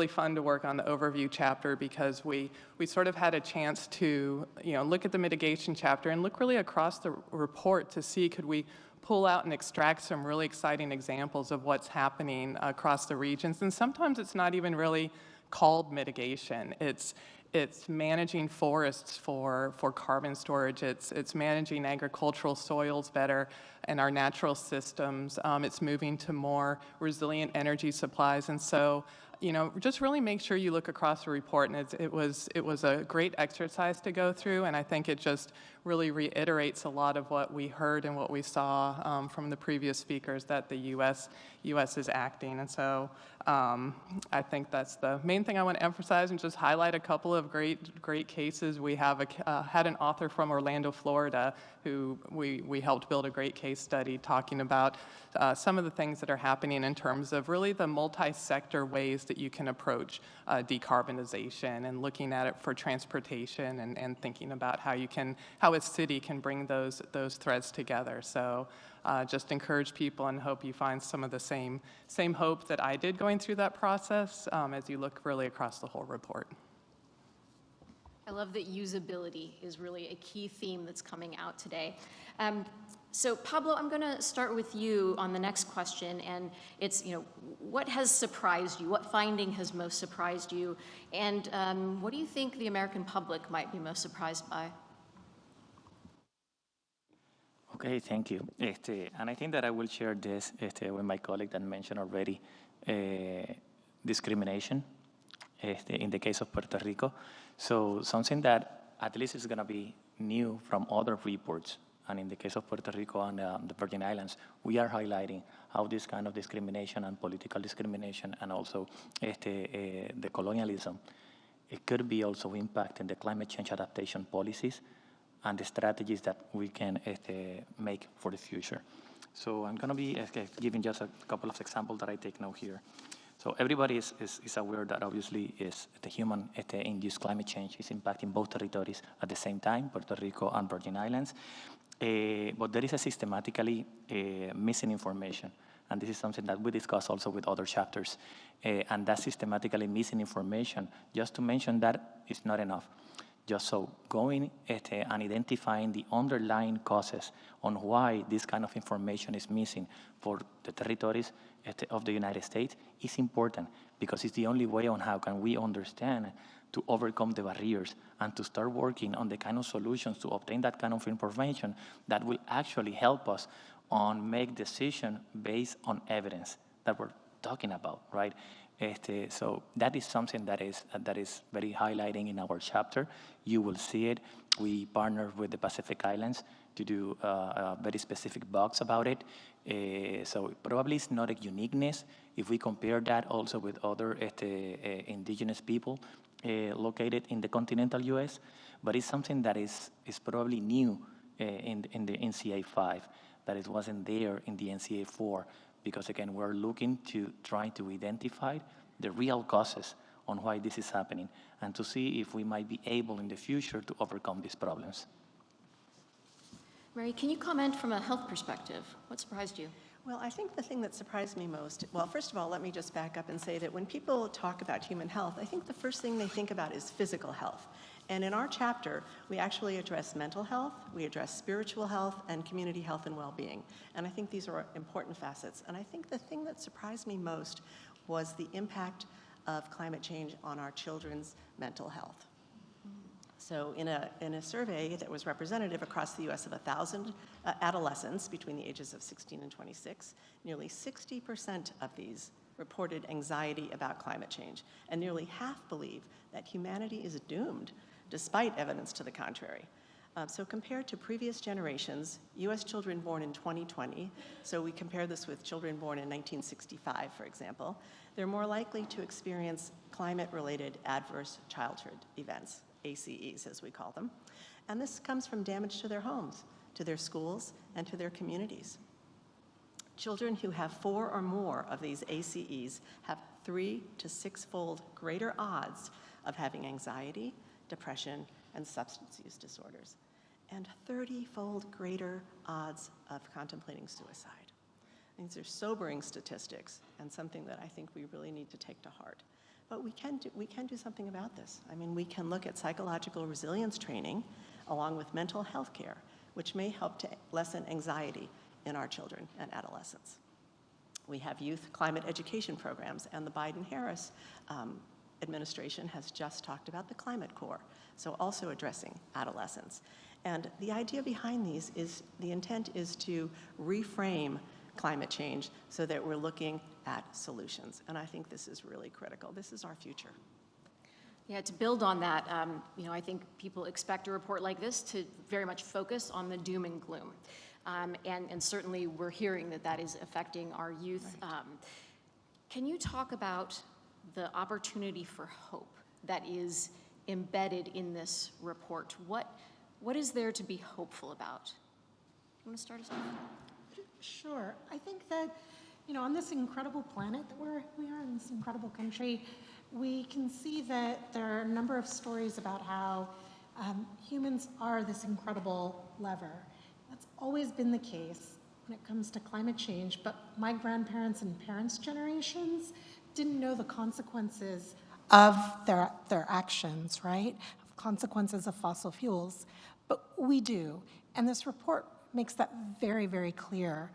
fun to work on the overview chapter because we sort of had a chance to look at the mitigation chapter and look really across the report to see could we pull out and extract some really exciting examples of what's happening across the regions. And sometimes it's not even really called mitigation. It's managing forests for carbon storage. It's managing agricultural soils better and our natural systems. It's moving to more resilient energy supplies. And so, just really make sure you look across the report. And it was a great exercise to go through. And I think it just really reiterates a lot of what we heard and what we saw from the previous speakers, that the U.S. is acting. And so I think that's the main thing I want to emphasize and just highlight a couple of great cases. We have had an author from Orlando, Florida, who we helped build a great case study talking about some of the things that are happening in terms of really the multi-sector ways that you can approach decarbonization and looking at it for transportation and thinking about how a city can bring those threads together. So just encourage people and hope you find some of the same hope that I did going through that process as you look really across the whole report. I love that usability is really a key theme that's coming out today. So Pablo, I'm going to start with you on the next question, and it's, what has surprised you? What finding has most surprised you? And what do you think the American public might be most surprised by? Okay, thank you. And I think that I will share this with my colleague that mentioned already discrimination in the case of Puerto Rico. So something that at least is going to be new from other reports. And in the case of Puerto Rico and the Virgin Islands, we are highlighting how this kind of discrimination and political discrimination and also the colonialism, it could be also impacting the climate change adaptation policies and the strategies that we can make for the future. So I'm going to be giving just a couple of examples that I take note here. So everybody is aware that obviously the human-induced climate change is impacting both territories at the same time, Puerto Rico and Virgin Islands. But there is a systematically missing information. And this is something that we discuss also with other chapters. And that systematically missing information, just to mention that, is not enough. Just so going and identifying the underlying causes on why this kind of information is missing for the territories of the United States is important, because it's the only way on how can we understand to overcome the barriers and to start working on the kind of solutions to obtain that kind of information that will actually help us on make decisions based on evidence that we're talking about, right? So that is something that is very highlighting in our chapter. You will see it. We partnered with the Pacific Islands to do a very specific box about it. So probably it's not a uniqueness if we compare that also with other indigenous people located in the continental U.S., but it's something that is probably new in the NCA 5, that it wasn't there in the NCA 4. Because again, we're looking to try to identify the real causes on why this is happening and to see if we might be able in the future to overcome these problems. Mary, can you comment from a health perspective? What surprised you? Well, I think the thing that surprised me most, well, first of all, let me just back up and say that when people talk about human health, I think the first thing they think about is physical health. And in our chapter, we actually address mental health, we address spiritual health, and community health and well-being. And I think these are important facets. And I think the thing that surprised me most was the impact of climate change on our children's mental health. So in a survey that was representative across the U.S. of 1,000 adolescents between the ages of 16 and 26, nearly 60% of these reported anxiety about climate change, and nearly half believe that humanity is doomed, despite evidence to the contrary. So compared to previous generations, U.S. children born in 2020, so we compare this with children born in 1965, for example, they're more likely to experience climate-related adverse childhood events, ACEs as we call them. And this comes from damage to their homes, to their schools, and to their communities. Children who have 4 or more of these ACEs have 3 to 6-fold greater odds of having anxiety, depression, and substance use disorders. and 30-fold greater odds of contemplating suicide. These are sobering statistics and something that I think we really need to take to heart. But we can do something about this. I mean, we can look at psychological resilience training along with mental health care, which may help to lessen anxiety in our children and adolescents. We have youth climate education programs, and the Biden-Harris administration has just talked about the Climate Corps, so also addressing adolescents. And the idea behind these is, the intent is to reframe climate change so that we're looking at solutions. And I think this is really critical. This is our future. Yeah, to build on that, I think people expect a report like this to very much focus on the doom and gloom. And certainly we're hearing that that is affecting our youth. Right. Can you talk about the opportunity for hope that is embedded in this report? What is there to be hopeful about? You want to start us off? Sure. I think that, on this incredible planet that we are in this incredible country, we can see that there are a number of stories about how humans are this incredible lever. That's always been the case when it comes to climate change, but my grandparents and parents' generations didn't know the consequences of their actions, right? Consequences of fossil fuels, but we do. And this report makes that very, very clear.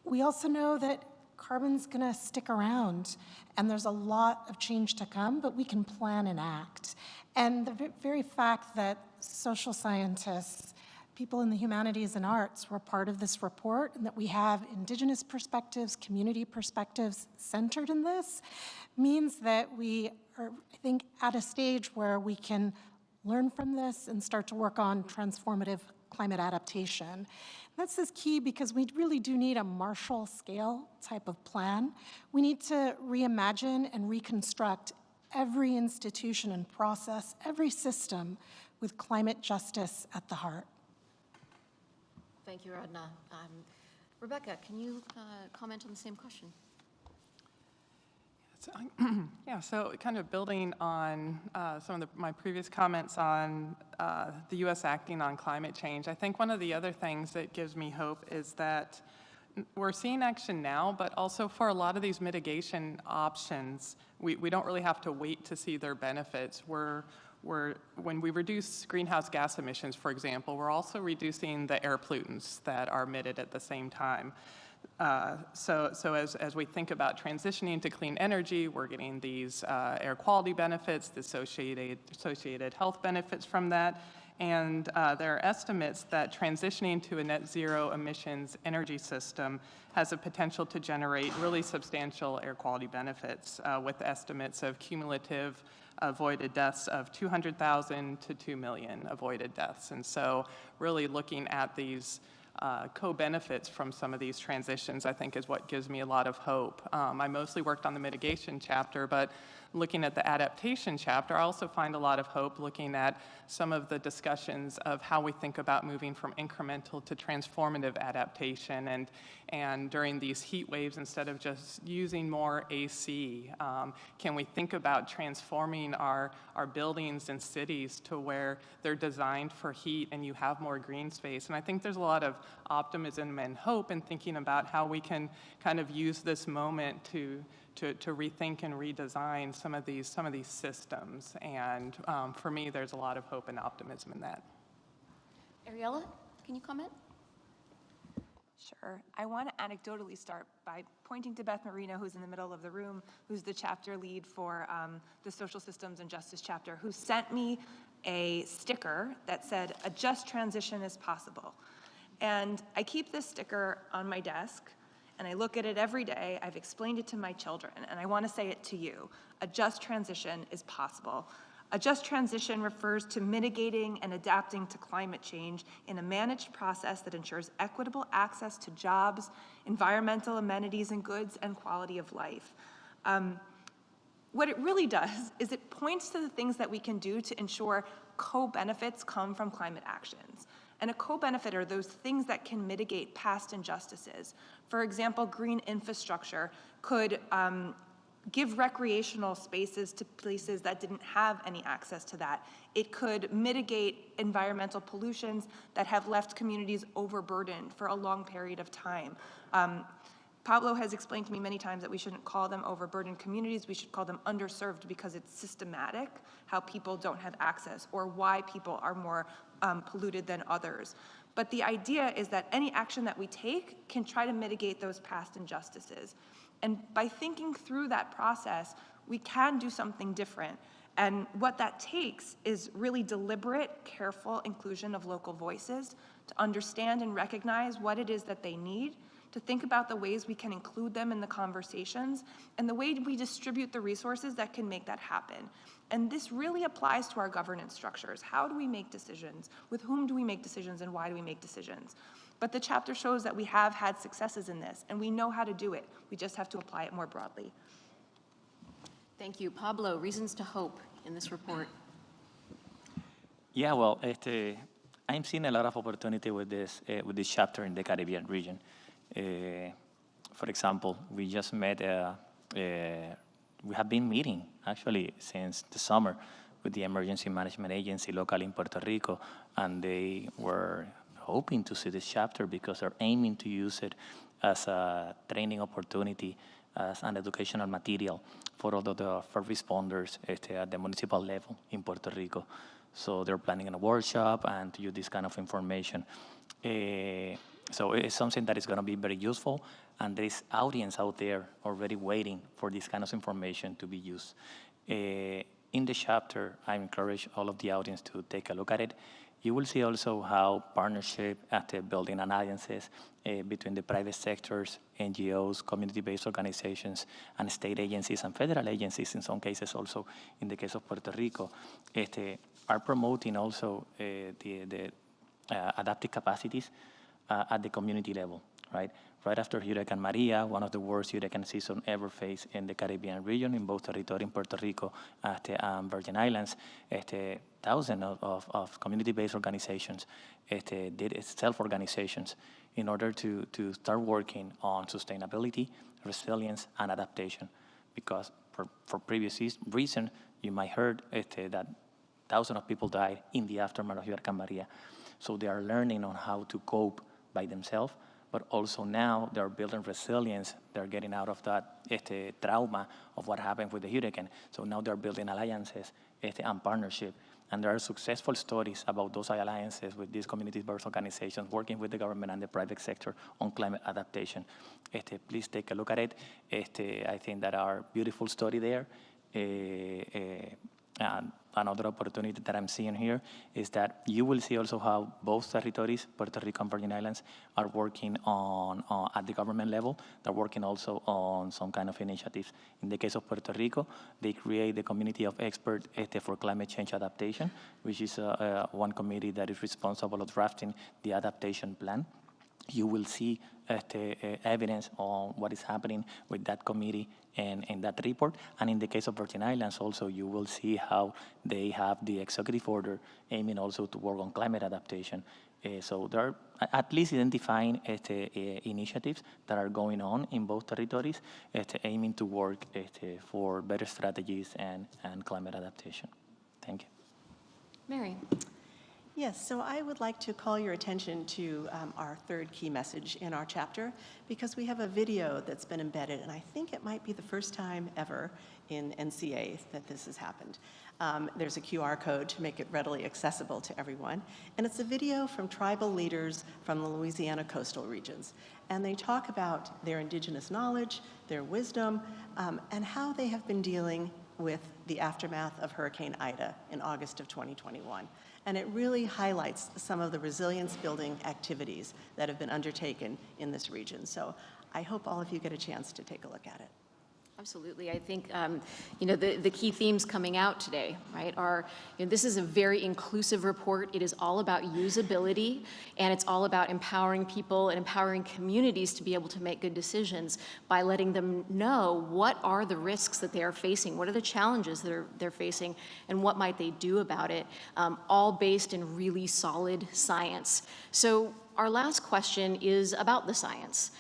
We also know that carbon's gonna stick around, and there's a lot of change to come, but we can plan and act. And the very fact that social scientists, people in the humanities and arts were part of this report, and that we have Indigenous perspectives, community perspectives centered in this, means that we are, I think, at a stage where we can learn from this and start to work on transformative climate adaptation. This is key because we really do need a Marshall scale type of plan. We need to reimagine and reconstruct every institution and process, every system with climate justice at the heart. Thank you, Radna. Rebecca, can you comment on the same question? Yeah, so kind of building on some of my previous comments on the U.S. acting on climate change, I think one of the other things that gives me hope is that we're seeing action now, but also for a lot of these mitigation options, we don't really have to wait to see their benefits. When we reduce greenhouse gas emissions, for example, we're also reducing the air pollutants that are emitted at the same time. So as we think about transitioning to clean energy, we're getting these air quality benefits, the associated health benefits from that, and there are estimates that transitioning to a net zero emissions energy system has a potential to generate really substantial air quality benefits, with estimates of cumulative avoided deaths of 200,000 to 2 million avoided deaths. And so really looking at these co-benefits from some of these transitions, I think, is what gives me a lot of hope. I mostly worked on the mitigation chapter, but looking at the adaptation chapter, I also find a lot of hope looking at some of the discussions of how we think about moving from incremental to transformative adaptation. And during these heat waves, instead of just using more AC, can we think about transforming our buildings and cities to where they're designed for heat and you have more green space? And I think there's a lot of optimism and hope in thinking about how we can kind of use this moment to rethink and redesign some of these systems. And for me, there's a lot of hope and optimism in that. Ariella, can you comment? Sure. I want to anecdotally start by pointing to Beth Marino, who's in the middle of the room, who's the chapter lead for the Social Systems and Justice chapter, who sent me a sticker that said, "A just transition is possible." And I keep this sticker on my desk, and I look at it every day. I've explained it to my children, and I want to say it to you. A just transition is possible. A just transition refers to mitigating and adapting to climate change in a managed process that ensures equitable access to jobs, environmental amenities and goods, and quality of life. What it really does is it points to the things that we can do to ensure co-benefits come from climate actions. And a co-benefit are those things that can mitigate past injustices. For example, green infrastructure could give recreational spaces to places that didn't have any access to that. It could mitigate environmental pollutions that have left communities overburdened for a long period of time. Pablo has explained to me many times that we shouldn't call them overburdened communities, we should call them underserved because it's systematic how people don't have access or why people are more polluted than others. But the idea is that any action that we take can try to mitigate those past injustices. And by thinking through that process, we can do something different. And what that takes is really deliberate, careful inclusion of local voices to understand and recognize what it is that they need, to think about the ways we can include them in the conversations, and the way we distribute the resources that can make that happen. And this really applies to our governance structures. How do we make decisions? With whom do we make decisions, and why do we make decisions? But the chapter shows that we have had successes in this, and we know how to do it. We just have to apply it more broadly. Thank you. Pablo, reasons to hope in this report. Yeah, well, I'm seeing a lot of opportunity with this chapter in the Caribbean region. For example, we just met, we have been meeting actually since the summer with the Emergency Management Agency locally in Puerto Rico, and they were hoping to see this chapter because they're aiming to use it as a training opportunity, as an educational material for all of the first responders at the municipal level in Puerto Rico. So they're planning a workshop and to use this kind of information. So it's something that is going to be very useful, and there is audience out there already waiting for this kind of information to be used. In the chapter, I encourage all of the audience to take a look at it. You will see also how partnership at building alliances between the private sectors, NGOs, community-based organizations, and state agencies and federal agencies, in some cases also, in the case of Puerto Rico, are promoting also the adaptive capacities at the community level, right? Right after Hurricane Maria, one of the worst hurricane seasons ever faced in the Caribbean region, in both territory in Puerto Rico and Virgin Islands, thousands of community-based organizations did self-organizations in order to start working on sustainability, resilience, and adaptation. Because for previous reason, you might heard that thousands of people died in the aftermath of Hurricane Maria. So they are learning on how to cope by themselves, but also now they're building resilience. They're getting out of that trauma of what happened with the hurricane. So now they're building alliances and partnership. And there are successful stories about those alliances with these community-based organizations working with the government and the private sector on climate adaptation. Please take a look at it. I think that our beautiful story there. And another opportunity that I'm seeing here is that you will see also how both territories, Puerto Rico and Virgin Islands, are working on at the government level. They're working also on some kind of initiatives. In the case of Puerto Rico, they create the community of experts for climate change adaptation, which is one committee that is responsible for drafting the adaptation plan. You will see evidence on what is happening with that committee and that report. And in the case of Virgin Islands also, you will see how they have the executive order aiming also to work on climate adaptation. So there are at least identifying initiatives that are going on in both territories aiming to work for better strategies and climate adaptation. Thank you. Mary. Yes, so I would like to call your attention to our third key message in our chapter, because we have a video that's been embedded, and I think it might be the first time ever in NCA that this has happened. There's a QR code to make it readily accessible to everyone, and it's a video from tribal leaders from the Louisiana coastal regions. And they talk about their indigenous knowledge, their wisdom, and how they have been dealing with the aftermath of Hurricane Ida in August of 2021. And it really highlights some of the resilience-building activities that have been undertaken in this region. So I hope all of you get a chance to take a look at it. Absolutely. I think, the key themes coming out today, right, are, this is a very inclusive report. It is all about usability, and it's all about empowering people and empowering communities to be able to make good decisions by letting them know what are the risks that they are facing, what are the challenges that they're facing, and what might they do about it, all based in really solid science. So our last question is about the science.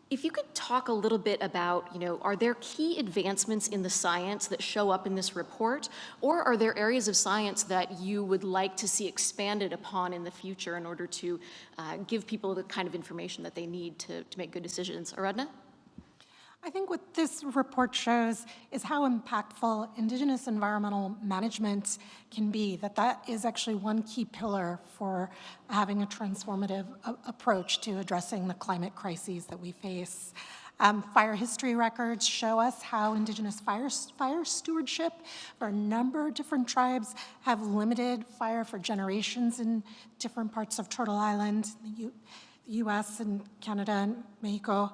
If you could talk a little bit about, are there key advancements in the science that show up in this report, or are there areas of science that you would like to see expanded upon in the future in order to give people the kind of information that they need to make good decisions? Aradhna? I think what this report shows is how impactful Indigenous environmental management can be, that is actually one key pillar for having a transformative approach to addressing the climate crises that we face. Fire history records show us how Indigenous fire stewardship for a number of different tribes have limited fire for generations in different parts of Turtle Island, the US and Canada and Mexico,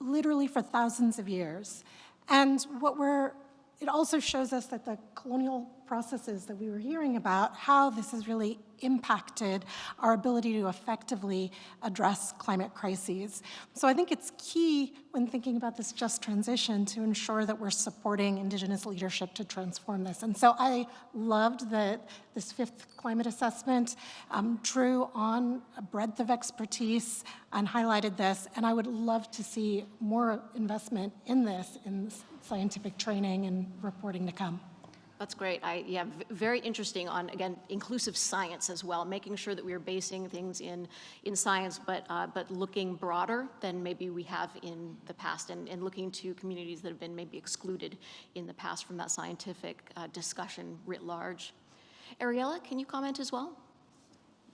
literally for thousands of years. And it also shows us that the colonial processes that we were hearing about, how this has really impacted our ability to effectively address climate crises. So I think it's key when thinking about this just transition to ensure that we're supporting Indigenous leadership to transform this. And so I loved that this 5th climate assessment drew on a breadth of expertise and highlighted this, and I would love to see more investment in this, in scientific training and reporting to come. That's great. Very interesting on, again, inclusive science as well, making sure that we are basing things in science, but looking broader than maybe we have in the past, and looking to communities that have been maybe excluded in the past from that scientific discussion writ large. Ariella, can you comment as well?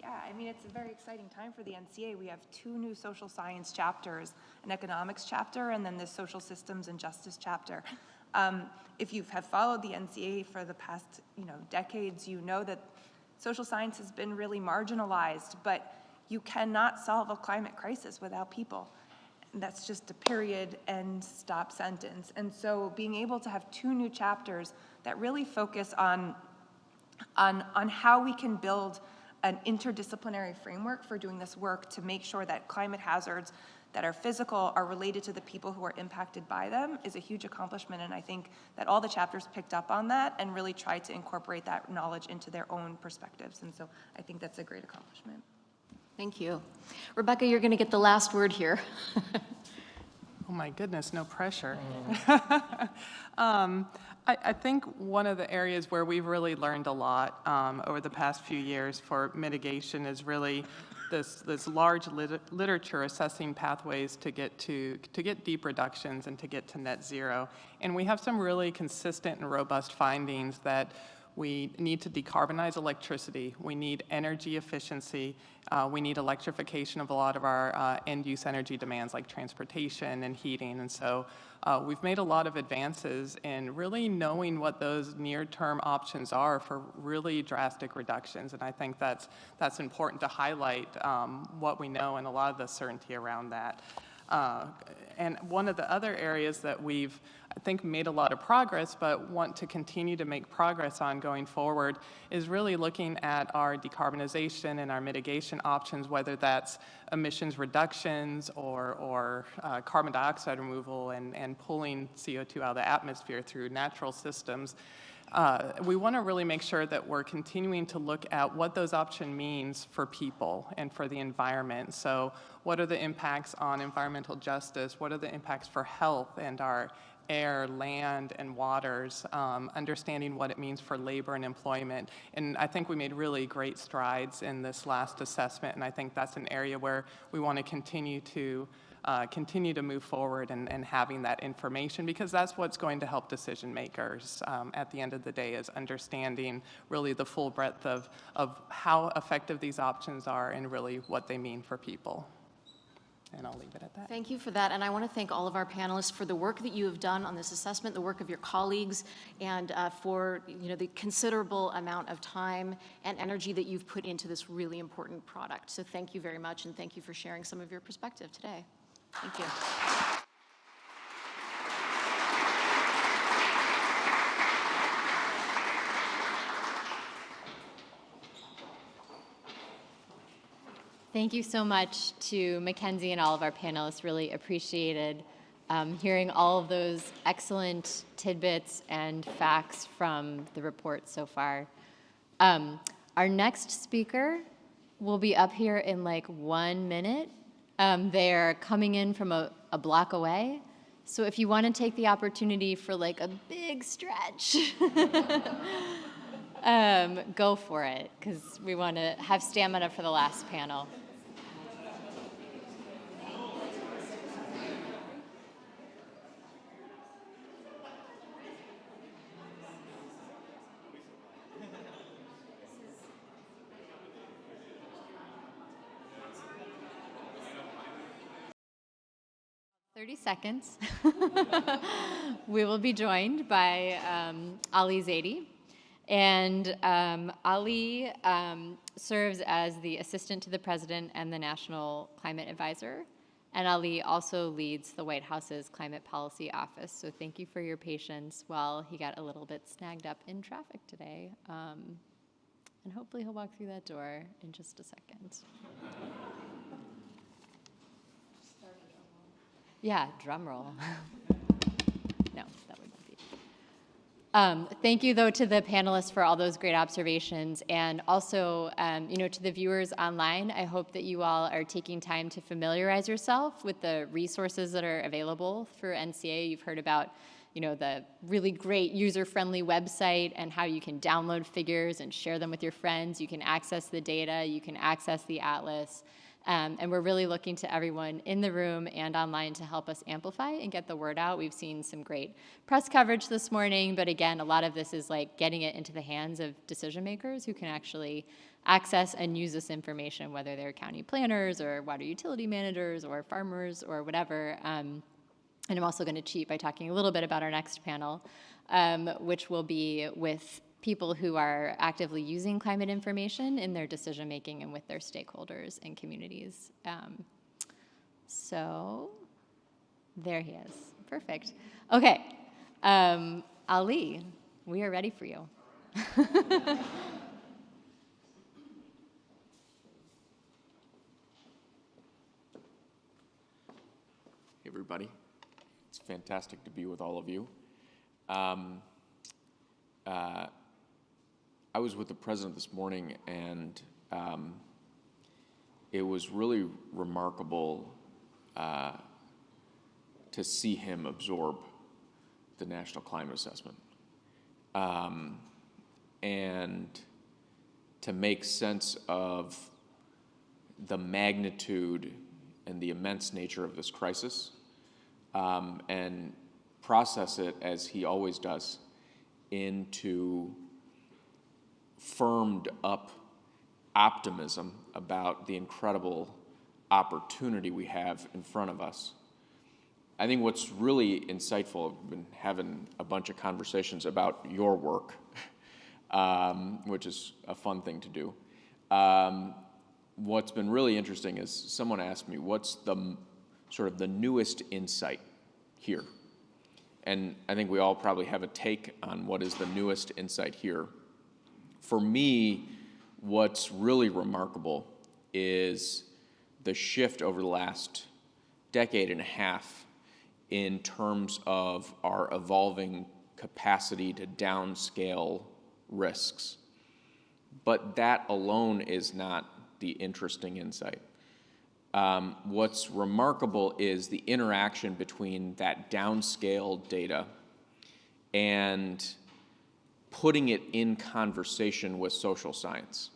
Yeah, I mean, it's a very exciting time for the NCA. We have 2 new social science chapters, an economics chapter, and then the social systems and justice chapter. If you have followed the NCA for the past, decades, you know that social science has been really marginalized, but you cannot solve a climate crisis without people. And that's just a period and stop sentence. And so being able to have 2 new chapters that really focus on how we can build an interdisciplinary framework for doing this work to make sure that climate hazards that are physical are related to the people who are impacted by them is a huge accomplishment. And I think that all the chapters picked up on that and really tried to incorporate that knowledge into their own perspectives. And so I think that's a great accomplishment. Thank you. Rebecca, you're going to get the last word here. Oh my goodness, no pressure. I think one of the areas where we've really learned a lot over the past few years for mitigation is really this large literature assessing pathways to get deep reductions and to get to net zero. And we have some really consistent and robust findings that we need to decarbonize electricity. We need energy efficiency. We need electrification of a lot of our end-use energy demands like transportation and heating. And so we've made a lot of advances in really knowing what those near-term options are for really drastic reductions. And I think that's important to highlight what we know and a lot of the certainty around that. And one of the other areas that we've, I think, made a lot of progress, but want to continue to make progress on going forward is really looking at our decarbonization and our mitigation options, whether that's emissions reductions or carbon dioxide removal and pulling CO2 out of the atmosphere through natural systems. We want to really make sure that we're continuing to look at what those options means for people and for the environment. So what are the impacts on environmental justice? What are the impacts for health and our air, land, and waters, understanding what it means for labor and employment. And I think we made really great strides in this last assessment, and I think that's an area where we want to continue to move forward and having that information, because that's what's going to help decision makers at the end of the day, is understanding really the full breadth of how effective these options are and really what they mean for people. And I'll leave it at that. Thank you for that, and I want to thank all of our panelists for the work that you have done on this assessment, the work of your colleagues, and for the considerable amount of time and energy that you've put into this really important product. So thank you very much, and thank you for sharing some of your perspective today. Thank you. Thank you so much to Mackenzie and all of our panelists. Really appreciated hearing all of those excellent tidbits and facts from the report so far. Our next speaker will be up here in like 1 minute. They're coming in from a block away. So if you want to take the opportunity for like a big stretch, go for it, because we want to have stamina for the last panel. Seconds. We will be joined by Ali Zaidi. And Ali serves as the assistant to the president and the National Climate Advisor. And Ali also leads the White House's Climate Policy Office. So thank you for your patience while he got a little bit snagged up in traffic today. And hopefully he'll walk through that door in just a second. Yeah, drum roll. No, that would not be. Thank you, though, to the panelists for all those great observations. And also, to the viewers online, I hope that you all are taking time to familiarize yourself with the resources that are available for NCA. You've heard about, the really great user-friendly website and how you can download figures and share them with your friends. You can access the data. You can access the atlas. And we're really looking to everyone in the room and online to help us amplify and get the word out. We've seen some great press coverage this morning, but again, a lot of this is like getting it into the hands of decision makers who can actually access and use this information, whether they're county planners or water utility managers or farmers or whatever. And I'm also going to cheat by talking a little bit about our next panel, which will be with people who are actively using climate information in their decision making and with their stakeholders and communities. So there he is. Perfect. Okay. Ali, we are ready for you. Hey, everybody. It's fantastic to be with all of you. I was with the president this morning, and it was really remarkable to see him absorb the National Climate Assessment and to make sense of the magnitude and the immense nature of this crisis and process it, as he always does, into firmed up optimism about the incredible opportunity we have in front of us. I think what's really insightful, I've been having a bunch of conversations about your work, which is a fun thing to do. What's been really interesting is someone asked me, what's the sort of the newest insight here? And I think we all probably have a take on what is the newest insight here. For me, what's really remarkable is the shift over the last decade and a half in terms of our evolving capacity to downscale risks. But that alone is not the interesting insight. What's remarkable is the interaction between that downscaled data and putting it in conversation with social science,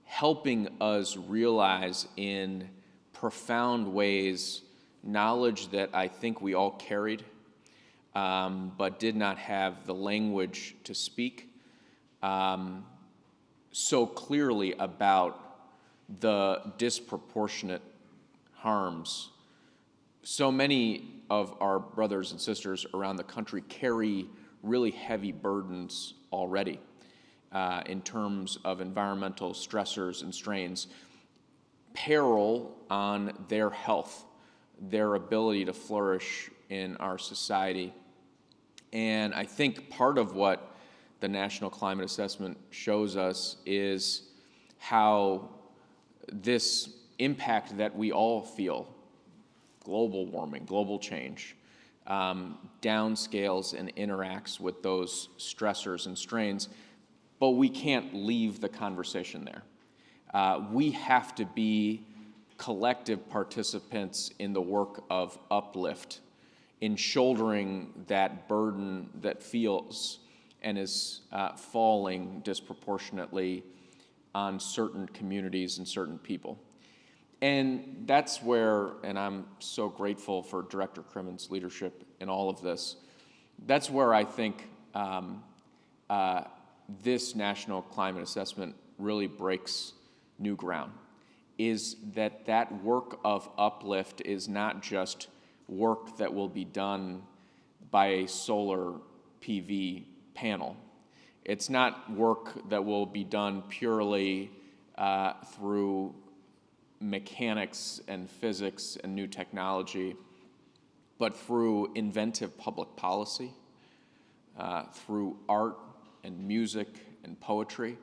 helping us realize in profound ways knowledge that I think we all carried, but did not have the language to speak so clearly about the disproportionate harms. So many of our brothers and sisters around the country carry really heavy burdens already in terms of environmental stressors and strains, peril on their health, their ability to flourish in our society. And I think part of what the National Climate Assessment shows us is how this impact that we all feel, global warming, global change, downscales and interacts with those stressors and strains, but we can't leave the conversation there. We have to be collective participants in the work of uplift, in shouldering that burden that feels and is falling disproportionately on certain communities and certain people. And that's where, and I'm so grateful for Director Crimmins' leadership in all of this, that's where I think this national climate assessment really breaks new ground, is that that work of uplift is not just work that will be done by a solar PV panel. It's not work that will be done purely through mechanics and physics and new technology, but through inventive public policy, through art and music and poetry.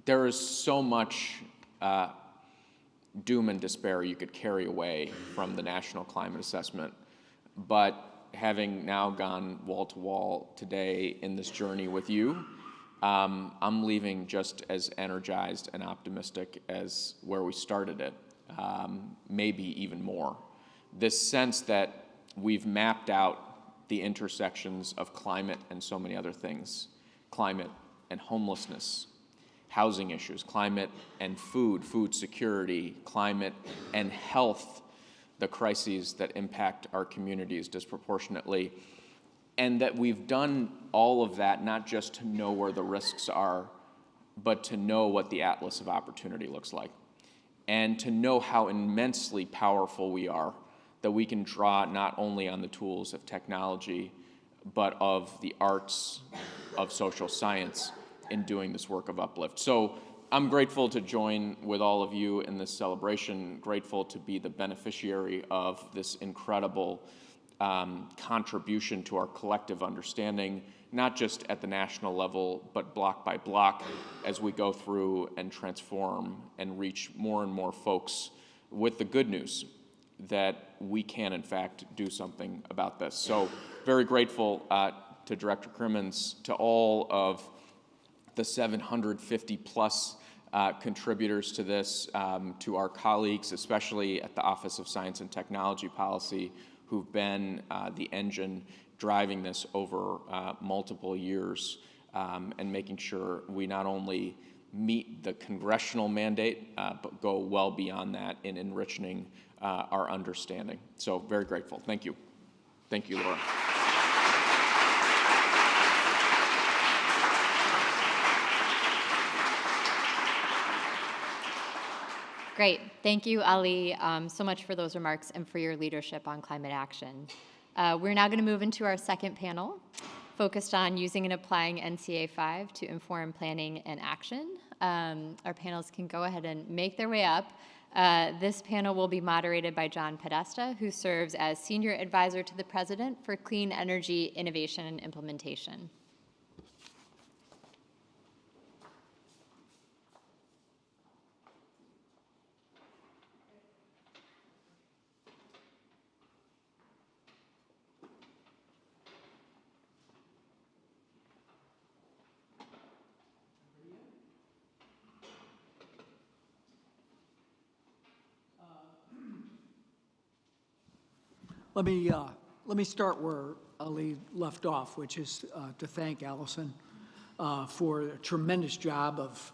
There is so much doom and despair you could carry away from the National Climate Assessment, but having now gone wall to wall today in this journey with you, I'm leaving just as energized and optimistic as where we started it, maybe even more. This sense that we've mapped out the intersections of climate and so many other things, climate and homelessness, housing issues, climate and food security, climate and health, the crises that impact our communities disproportionately, and that we've done all of that not just to know where the risks are, but to know what the atlas of opportunity looks like, and to know how immensely powerful we are, that we can draw not only on the tools of technology, but of the arts, of social science in doing this work of uplift. So I'm grateful to join with all of you in this celebration, grateful to be the beneficiary of this incredible contribution to our collective understanding, not just at the national level, but block by block as we go through and transform and reach more and more folks with the good news that we can, in fact, do something about this. So very grateful to Director Crimmins, to all of the 750 plus contributors to this, to our colleagues, especially at the Office of Science and Technology Policy, who've been the engine driving this over multiple years and making sure we not only meet the congressional mandate, but go well beyond that in enriching our understanding. So very grateful. Thank you. Thank you, Laura. Great. Thank you, Ali, so much for those remarks and for your leadership on climate action. We're now going to move into our second panel, focused on using and applying NCA 5 to inform planning and action. Our panelists can go ahead and make their way up. This panel will be moderated by John Podesta, who serves as Senior Advisor to the President for Clean Energy Innovation and Implementation. Let me start where Ali left off, which is to thank Allison for a tremendous job of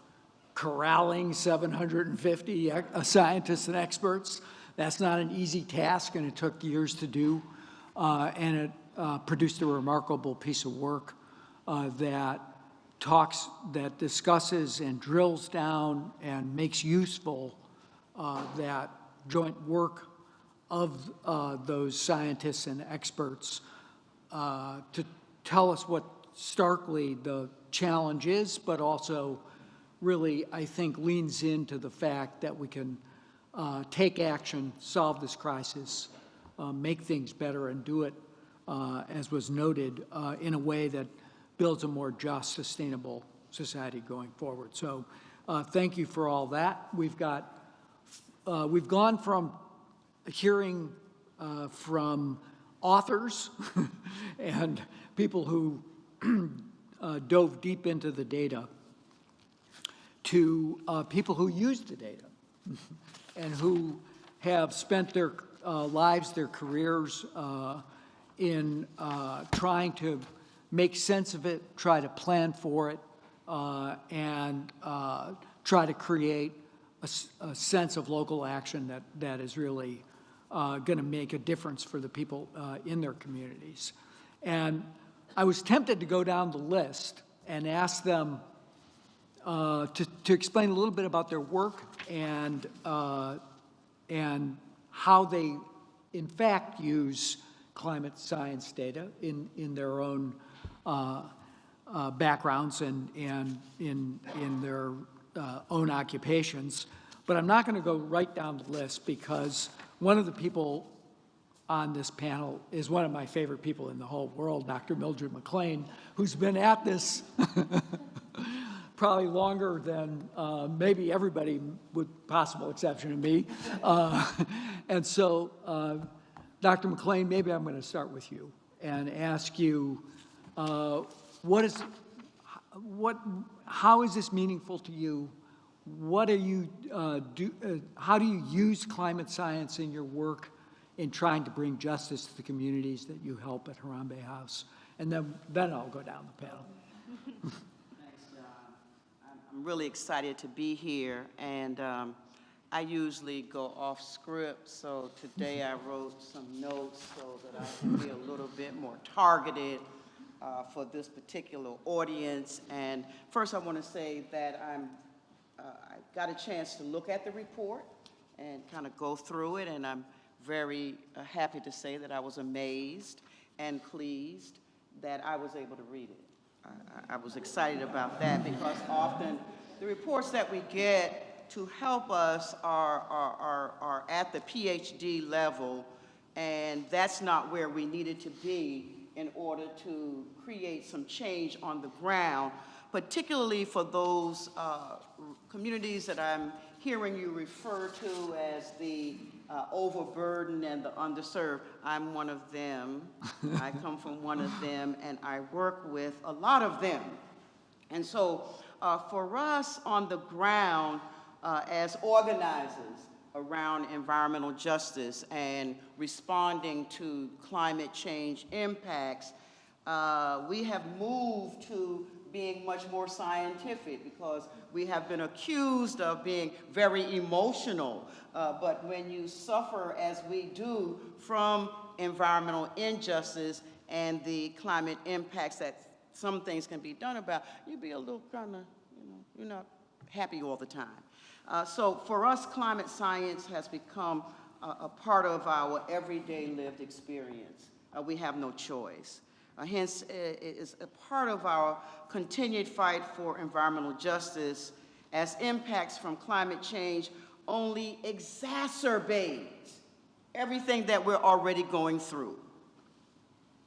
corralling 750 scientists and experts. That's not an easy task, and it took years to do, and it produced a remarkable piece of work that discusses and drills down and makes useful that joint work of those scientists and experts to tell us what starkly the challenge is, but also really, I think, leans into the fact that we can take action, solve this crisis, make things better, and do it, as was noted, in a way that builds a more just, sustainable society going forward. So thank you for all that. We've gone from hearing from authors and people who dove deep into the data to people who use the data. and who have spent their lives, their careers in trying to make sense of it, try to plan for it, and try to create a sense of local action that is really going to make a difference for the people in their communities. And I was tempted to go down the list and ask them to explain a little bit about their work and how they, in fact, use climate science data in their own backgrounds and in their own occupations. But I'm not going to go right down the list because one of the people on this panel is one of my favorite people in the whole world, Dr. Mildred McLean, who's been at this probably longer than maybe everybody, with possible exception of me. And so, Dr. McLean, maybe I'm going to start with you and ask you, how is this meaningful to you? What are you how do you use climate science in your work in trying to bring justice to the communities that you help at Harambe House? And then I'll go down the panel. Thanks, John. I'm really excited to be here, and I usually go off script, so today I wrote some notes so that I can be a little bit more targeted for this particular audience. And first I want to say that I got a chance to look at the report and kind of go through it, and I'm very happy to say that I was amazed and pleased that I was able to read it. I was excited about that because often the reports that we get to help us are at the PhD level, and that's not where we needed to be in order to create some change on the ground, particularly for those communities that I'm hearing you refer to as the overburdened and the underserved. I'm one of them. I come from one of them, and I work with a lot of them. And so for us on the ground as organizers around environmental justice and responding to climate change impacts, we have moved to being much more scientific because we have been accused of being very emotional. But when you suffer, as we do, from environmental injustice and the climate impacts that some things can be done about, you be a little kind of, you're not happy all the time. So for us, climate science has become a part of our everyday lived experience. We have no choice. Hence, it is a part of our continued fight for environmental justice, as impacts from climate change only exacerbates everything that we're already going through.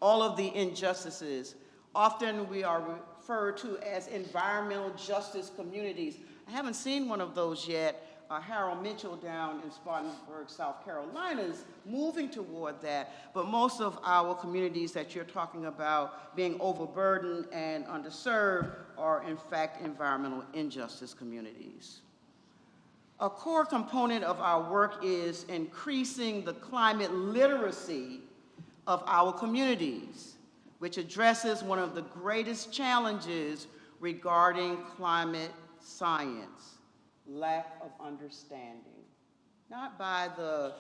All of the injustices, often we are referred to as environmental justice communities. I haven't seen one of those yet. Harold Mitchell down in Spartanburg, South Carolina is moving toward that, but most of our communities that you're talking about being overburdened and underserved are in fact environmental injustice communities. A core component of our work is increasing the climate literacy of our communities, which addresses one of the greatest challenges regarding climate science: lack of understanding, not by the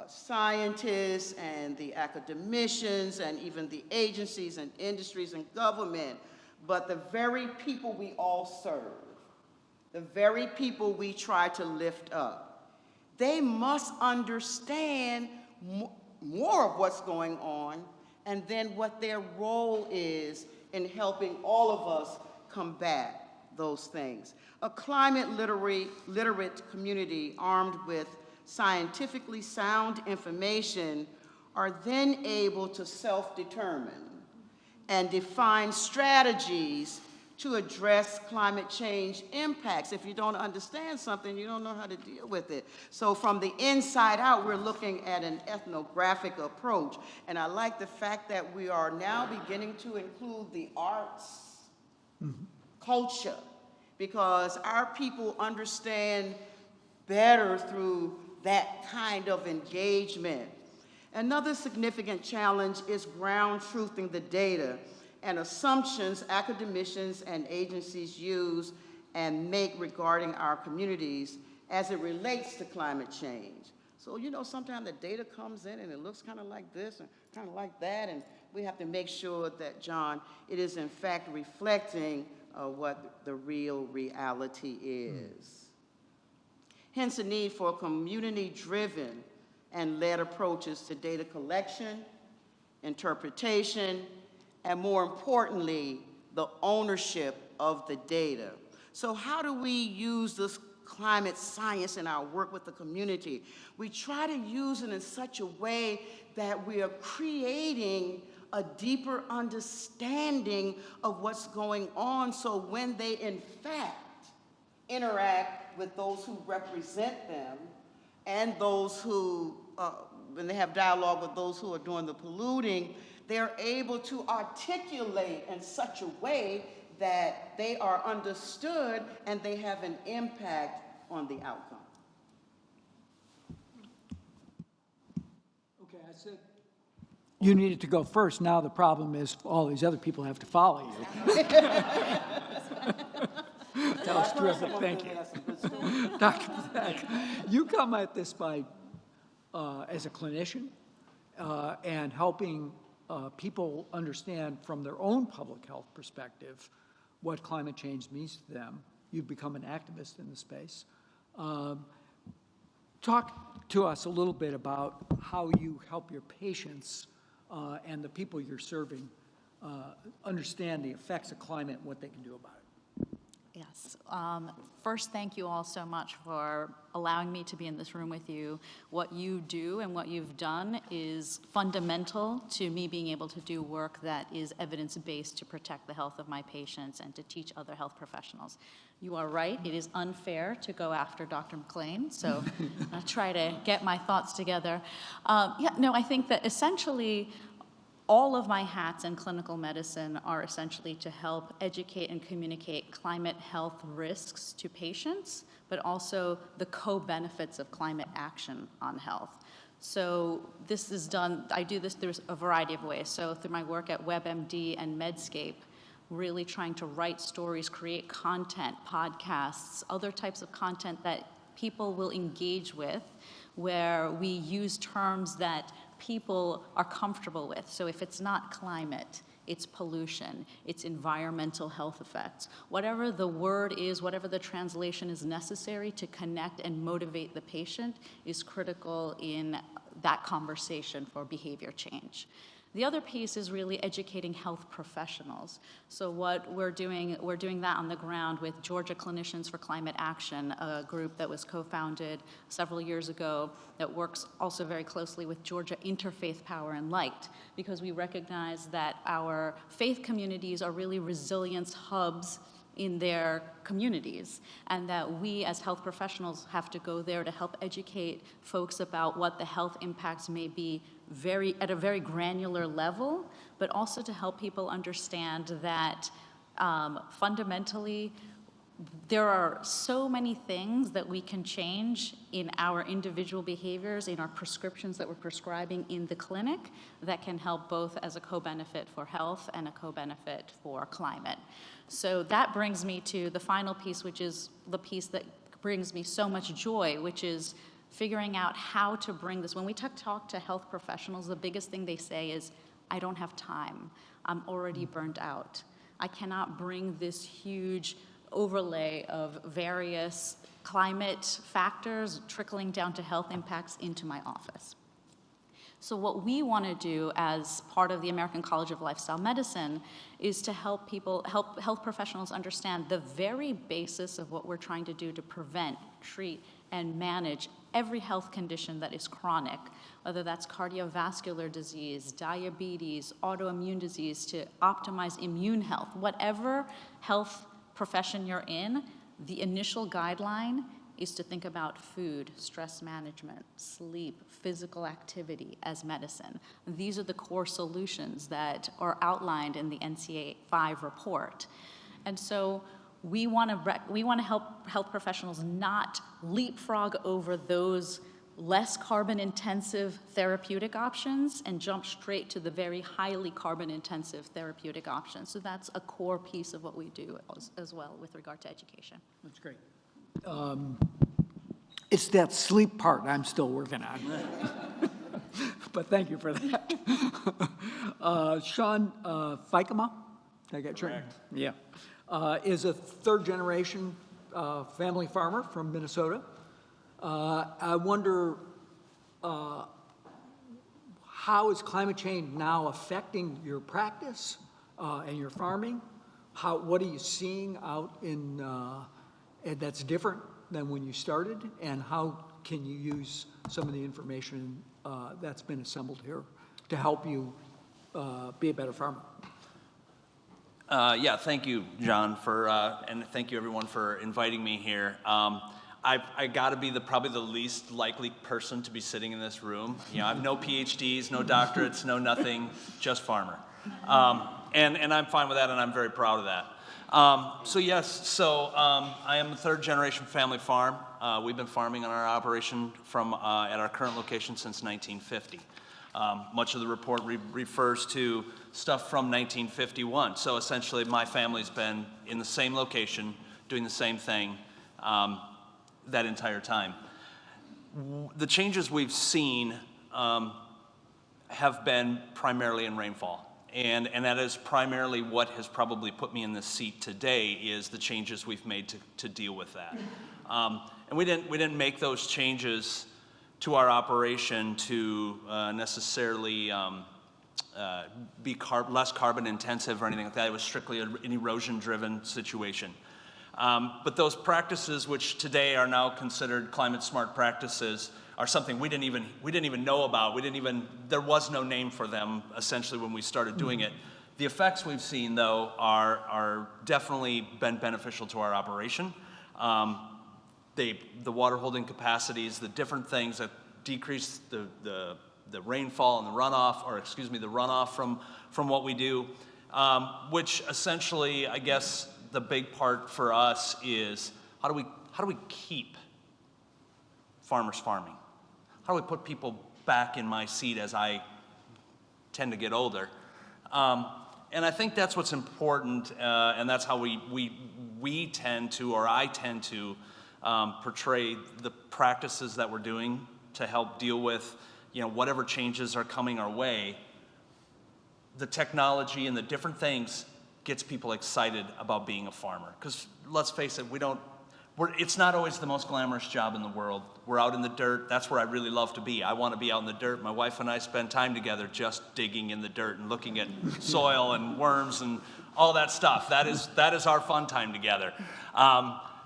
scientists and the academicians and even the agencies and industries and government, but the very people we all serve, the very people we try to lift up. They must understand more of what's going on and then what their role is in helping all of us combat those things. A climate literate community armed with scientifically sound information are then able to self-determine and define strategies to address climate change impacts. If you don't understand something, you don't know how to deal with it. So from the inside out, we're looking at an ethnographic approach. And I like the fact that we are now beginning to include the arts, culture, because our people understand better through that kind of engagement. Another significant challenge is ground truthing the data and assumptions academicians and agencies use and make regarding our communities as it relates to climate change. So, you know, sometimes the data comes in and it looks kind of like this and kind of like that, and we have to make sure that, John, it is in fact reflecting what the real reality is. Hence the need for community-driven and led approaches to data collection, interpretation, and more importantly, the ownership of the data. So how do we use this climate science in our work with the community? We try to use it in such a way that we are creating a deeper understanding of what's going on, so when they in fact interact with those who represent them and those who, when they have dialogue with those who are doing the polluting, they're able to articulate in such a way that they are understood and they have an impact on the outcome. Okay, I said you needed to go first. Now the problem is all these other people have to follow you. That was terrific. Thank you. Dr. Beck, you come at this by, as a clinician and helping people understand from their own public health perspective what climate change means to them. You've become an activist in the space. Talk to us a little bit about how you help your patients and the people you're serving understand the effects of climate and what they can do about it. Yes. First, thank you all so much for allowing me to be in this room with you. What you do and what you've done is fundamental to me being able to do work that is evidence-based to protect the health of my patients and to teach other health professionals. You are right, it is unfair to go after Dr. McLean, so I'll try to get my thoughts together. I think that essentially all of my hats in clinical medicine are essentially to help educate and communicate climate health risks to patients, but also the co-benefits of climate action on health. So this is done, I do this through a variety of ways. So through my work at WebMD and Medscape, really trying to write stories, create content, podcasts, other types of content that people will engage with, where we use terms that people are comfortable with. So if it's not climate, it's pollution, it's environmental health effects. Whatever the word is, whatever the translation is necessary to connect and motivate the patient is critical in that conversation for behavior change. The other piece is really educating health professionals. So what we're doing that on the ground with Georgia Clinicians for Climate Action, a group that was co-founded several years ago that works also very closely with Georgia Interfaith Power and Light, because we recognize that our faith communities are really resilience hubs in their communities, and that we as health professionals have to go there to help educate folks about what the health impacts may be at a very granular level, but also to help people understand that fundamentally there are so many things that we can change in our individual behaviors, in our prescriptions that we're prescribing in the clinic, that can help both as a co-benefit for health and a co-benefit for climate. So that brings me to the final piece, which is the piece that brings me so much joy, which is figuring out how to bring this. When we talk to health professionals, the biggest thing they say is, I don't have time. I'm already burnt out. I cannot bring this huge overlay of various climate factors trickling down to health impacts into my office. So what we want to do as part of the American College of Lifestyle Medicine is to help health professionals understand the very basis of what we're trying to do to prevent, treat, and manage every health condition that is chronic, whether that's cardiovascular disease, diabetes, autoimmune disease, to optimize immune health. Whatever health profession you're in, the initial guideline is to think about food, stress management, sleep, physical activity as medicine. These are the core solutions that are outlined in the NCA 5 report. And so we want to help health professionals not leapfrog over those less carbon-intensive therapeutic options and jump straight to the very highly carbon-intensive therapeutic options. So that's a core piece of what we do as well with regard to education. That's great. It's that sleep part I'm still working on. But thank you for that. Sean Fikema, did I get your name? Yeah. Is a third-generation family farmer from Minnesota. I wonder how is climate change now affecting your practice and your farming? What are you seeing out in that's different than when you started, and how can you use some of the information that's been assembled here to help you be a better farmer? Yeah, thank you, John, and thank you everyone for inviting me here. I got to be probably the least likely person to be sitting in this room. You know, I have no PhDs, no doctorates, no nothing, just farmer. And I'm fine with that, and I'm very proud of that. I am a third-generation family farm. We've been farming on our operation at our current location since 1950. Much of the report refers to stuff from 1951. So essentially, my family's been in the same location, doing the same thing that entire time. The changes we've seen have been primarily in rainfall. And that is primarily what has probably put me in this seat today, is the changes we've made to deal with that. And we didn't make those changes to our operation to necessarily be less carbon intensive or anything like that. It was strictly an erosion-driven situation. But those practices, which today are now considered climate smart practices, are something we didn't even know about. There was no name for them essentially when we started doing it. The effects we've seen, though, are definitely been beneficial to our operation. The water holding capacities, the different things that decrease the rainfall and the runoff from what we do, which essentially, I guess, the big part for us is how do we keep farmers farming? How do we put people back in my seat as I tend to get older? And I think that's what's important, and that's how we tend to, or I tend to, portray the practices that we're doing to help deal with, whatever changes are coming our way. The technology and the different things gets people excited about being a farmer. Because let's face it, it's not always the most glamorous job in the world. We're out in the dirt. That's where I really love to be. I want to be out in the dirt. My wife and I spend time together just digging in the dirt and looking at soil and worms and all that stuff. That is our fun time together.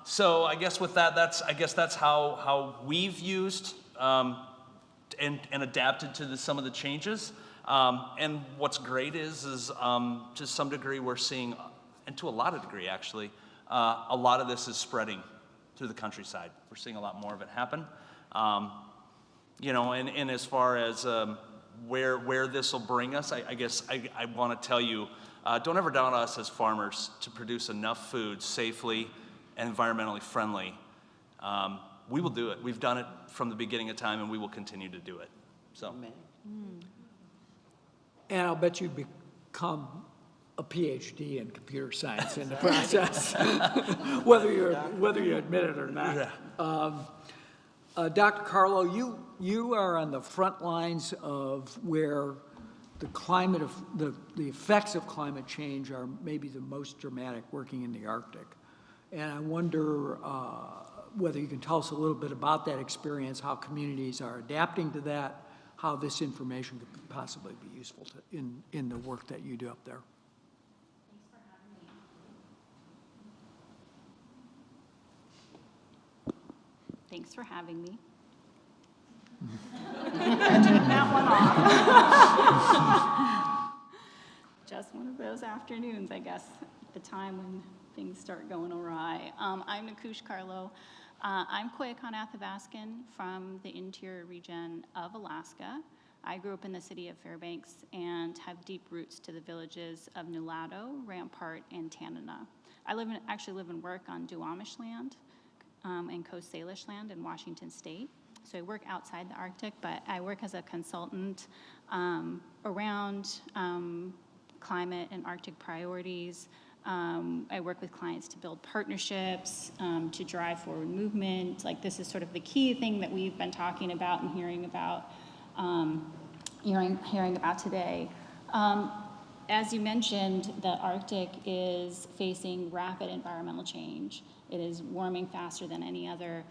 So I guess with that, that's how we've used and adapted to some of the changes. And what's great is to some degree we're seeing, and to a lot of degree actually, a lot of this is spreading through the countryside. We're seeing a lot more of it happen. And as far as where this will bring us, I guess I want to tell you, don't ever doubt us as farmers to produce enough food safely and environmentally friendly. We will do it. We've done it from the beginning of time, and we will continue to do it. So. And I'll bet you become a PhD in computer science in the process, whether you admit it or not. Yeah. Dr. Carlo, you are on the front lines of where the effects of climate change are maybe the most dramatic, working in the Arctic. And I wonder whether you can tell us a little bit about that experience, how communities are adapting to that, how this information could possibly be useful in the work that you do up there. Thanks for having me. That one off. Just one of those afternoons, I guess, at the time when things start going awry. I'm Nakush Carlo. I'm Koyukon Athabaskan from the interior region of Alaska. I grew up in the city of Fairbanks and have deep roots to the villages of Nulato, Rampart, and Tanana. I actually live and work on Duwamish land and Coast Salish land in Washington State. So I work outside the Arctic, but I work as a consultant around climate and Arctic priorities. I work with clients to build partnerships, to drive forward movement. Like, this is sort of the key thing that we've been talking about and hearing about today. As you mentioned, the Arctic is facing rapid environmental change. It is warming faster than any other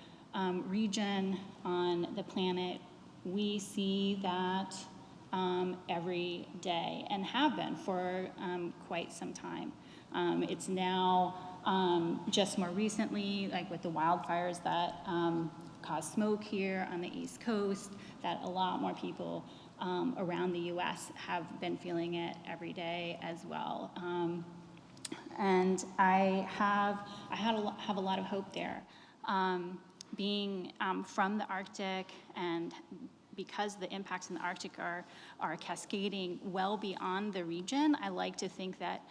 region on the planet. We see that every day and have been for quite some time. It's now just more recently, like with the wildfires that cause smoke here on the East Coast, that a lot more people around the U.S. have been feeling it every day as well. And I have a lot of hope there. Being from the Arctic, and because the impacts in the Arctic are cascading well beyond the region, I like to think that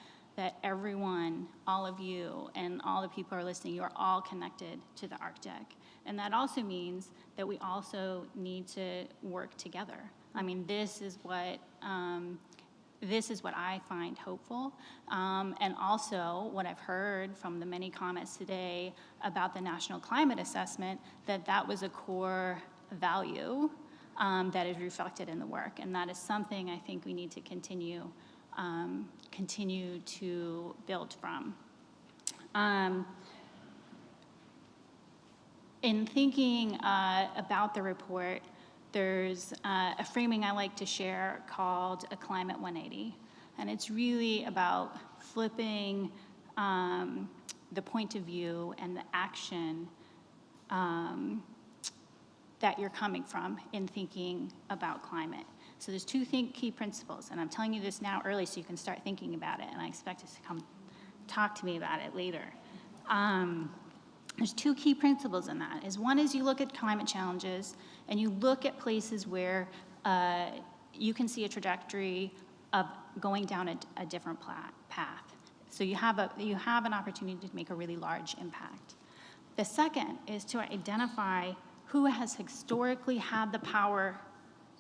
everyone, all of you, and all the people who are listening, you are all connected to the Arctic. And that also means that we also need to work together. I mean, this is what I find hopeful. And also what I've heard from the many comments today about the National Climate Assessment, that was a core value that is reflected in the work. And that is something I think we need to continue to build from. In thinking about the report, there's a framing I like to share called a climate 180. And it's really about flipping the point of view and the action that you're coming from in thinking about climate. So there's two key principles, and I'm telling you this now early so you can start thinking about it, and I expect us to come talk to me about it later. There's two key principles in that. One is you look at climate challenges and you look at places where you can see a trajectory of going down a different path. So you have an opportunity to make a really large impact. The second is to identify who has historically had the power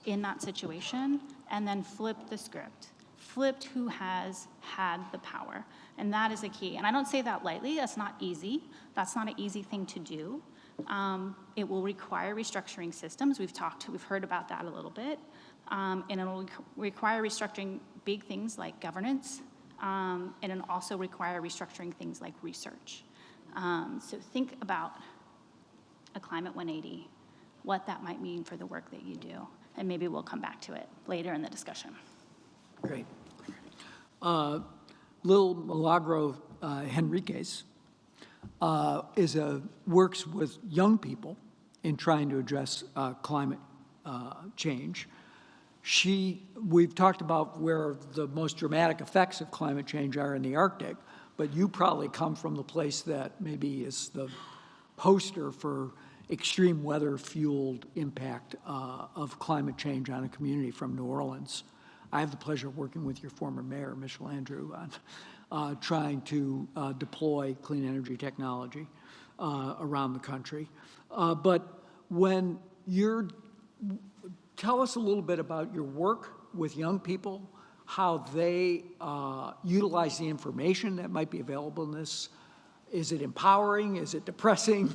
in that situation, and then flip the script. Flipped who has had the power. And that is a key. And I don't say that lightly. That's not easy. That's not an easy thing to do. It will require restructuring systems. We've heard about that a little bit. And it will require restructuring big things like governance, and it'll also require restructuring things like research. So think about a climate 180, what that might mean for the work that you do. And maybe we'll come back to it later in the discussion. Great. Lil Milagro Henriquez works with young people in trying to address climate change. We've talked about where the most dramatic effects of climate change are in the Arctic, but you probably come from the place that maybe is the poster for extreme weather-fueled impact of climate change on a community from New Orleans. I have the pleasure of working with your former mayor, Michelle Andrew, on trying to deploy clean energy technology around the country. But tell us a little bit about your work with young people, how they utilize the information that might be available in this. Is it empowering? Is it depressing?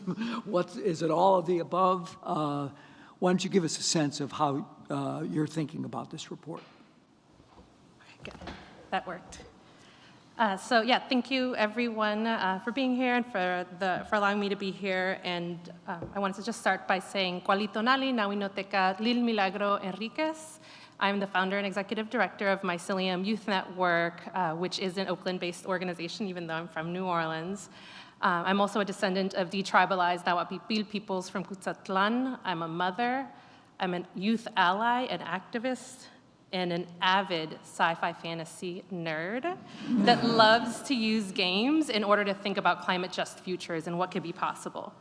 Is it all of the above? Why don't you give us a sense of how you're thinking about this report? Good. That worked. So yeah, thank you everyone for being here and for allowing me to be here. And I wanted to just start by saying, Kualitonali Nawinoteca Lil Milagro Enriquez. I'm the founder and executive director of Mycelium Youth Network, which is an Oakland-based organization, even though I'm from New Orleans. I'm also a descendant of detribalized Nahuatl peoples from Cutzatlan. I'm a mother. I'm a youth ally and activist, and an avid sci-fi fantasy nerd that loves to use games in order to think about climate-just futures and what could be possible.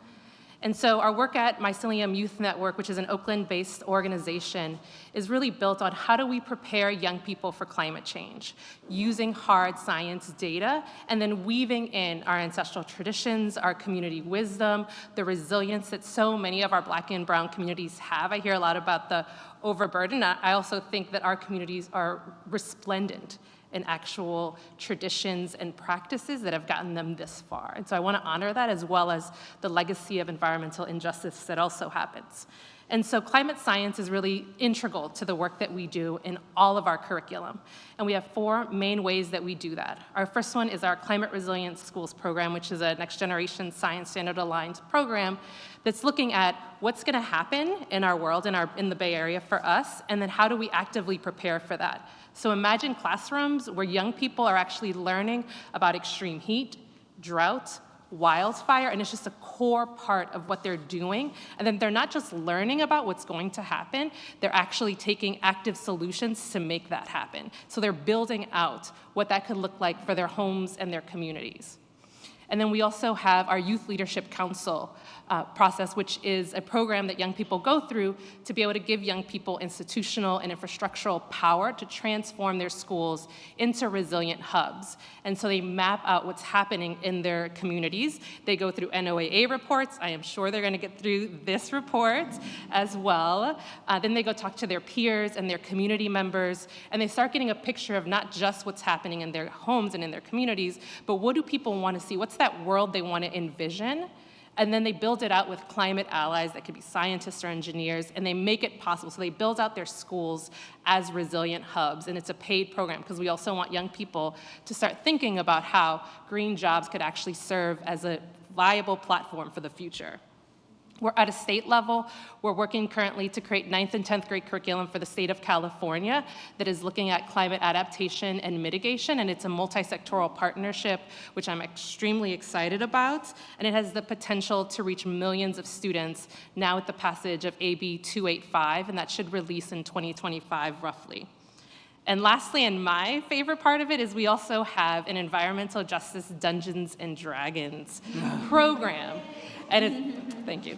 And so our work at Mycelium Youth Network, which is an Oakland-based organization, is really built on how do we prepare young people for climate change, using hard science data, and then weaving in our ancestral traditions, our community wisdom, the resilience that so many of our Black and Brown communities have. I hear a lot about the overburden. I also think that our communities are resplendent in actual traditions and practices that have gotten them this far. And so I want to honor that, as well as the legacy of environmental injustice that also happens. And so climate science is really integral to the work that we do in all of our curriculum. And we have 4 main ways that we do that. Our first one is our Climate Resilient Schools program, which is a next generation science standard aligned program that's looking at what's gonna happen in our world, in the Bay Area for us, and then how do we actively prepare for that. So imagine classrooms where young people are actually learning about extreme heat, drought, wildfire, and it's just a core part of what they're doing. And then they're not just learning about what's going to happen, they're actually taking active solutions to make that happen. So they're building out what that could look like for their homes and their communities. And then we also have our Youth Leadership Council process, which is a program that young people go through to be able to give young people institutional and infrastructural power to transform their schools into resilient hubs. And so they map out what's happening in their communities. They go through NOAA reports. I am sure they're going to get through this report as well. Then they go talk to their peers and their community members, and they start getting a picture of not just what's happening in their homes and in their communities, but what do people want to see? What's that world they want to envision? And then they build it out with climate allies that could be scientists or engineers, and they make it possible. So they build out their schools as resilient hubs, and it's a paid program because we also want young people to start thinking about how green jobs could actually serve as a viable platform for the future. We're at a state level. We're working currently to create 9th and 10th grade curriculum for the state of California that is looking at climate adaptation and mitigation, and it's a multi-sectoral partnership, which I'm extremely excited about, and it has the potential to reach millions of students now with the passage of AB 285, and that should release in 2025 roughly. And lastly, and my favorite part of it, is we also have an environmental justice Dungeons and Dragons program. And thank you.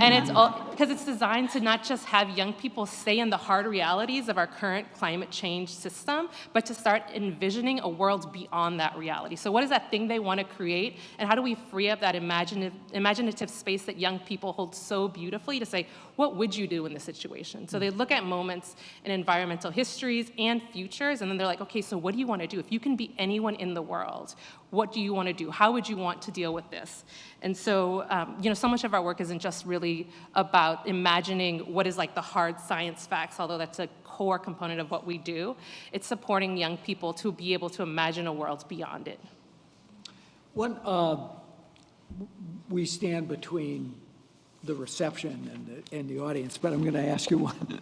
And it's all because it's designed to not just have young people stay in the hard realities of our current climate change system, but to start envisioning a world beyond that reality. So what is that thing they want to create, and how do we free up that imaginative space that young people hold so beautifully to say, what would you do in this situation? So they look at moments in environmental histories and futures, and then they're like, okay, so what do you want to do? If you can be anyone in the world, what do you want to do? How would you want to deal with this? And so, so much of our work isn't just really about imagining what is like the hard science facts, although that's a core component of what we do. It's supporting young people to be able to imagine a world beyond it. We stand between the reception and the audience, but I'm going to ask you one.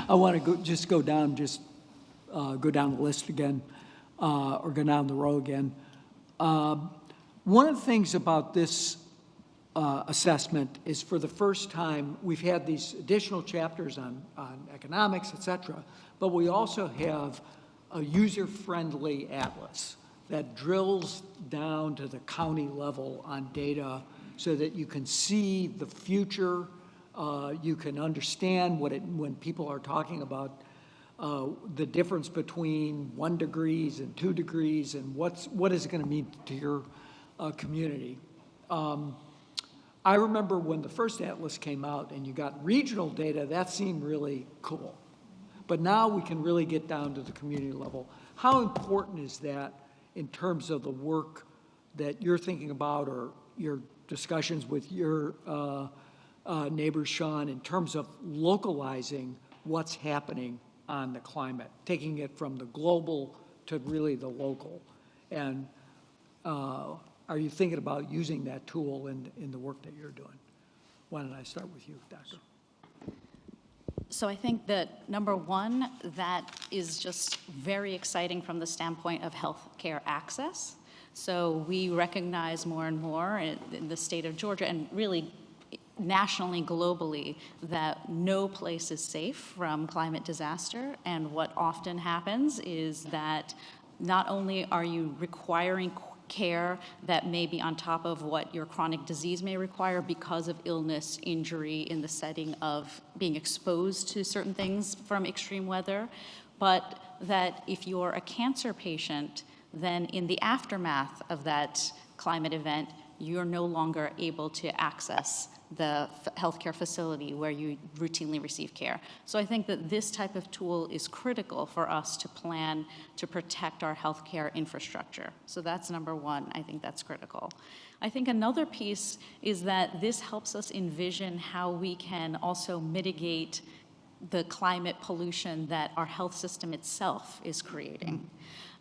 I want to go down the list again, or go down the row again. One of the things about this assessment is, for the first time, we've had these additional chapters on economics, et cetera, but we also have a user-friendly atlas that drills down to the county level on data so that you can see the future, you can understand when people are talking about the difference between 1 degree and 2 degrees, and what is it going to mean to your community. I remember when the first atlas came out and you got regional data, that seemed really cool. But now we can really get down to the community level. How important is that in terms of the work that you're thinking about, or your discussions with your neighbor, Sean, in terms of localizing what's happening on the climate, taking it from the global to really the local? And are you thinking about using that tool in the work that you're doing? Why don't I start with you, Doctor? So I think that, number one, that is just very exciting from the standpoint of healthcare access. So we recognize more and more in the state of Georgia, and really nationally, globally, that no place is safe from climate disaster. And what often happens is that not only are you requiring care that may be on top of what your chronic disease may require because of illness, injury in the setting of being exposed to certain things from extreme weather, but that if you're a cancer patient, then in the aftermath of that climate event, you're no longer able to access the healthcare facility where you routinely receive care. So I think that this type of tool is critical for us to plan to protect our healthcare infrastructure. So that's number one. I think that's critical. I think another piece is that this helps us envision how we can also mitigate the climate pollution that our health system itself is creating.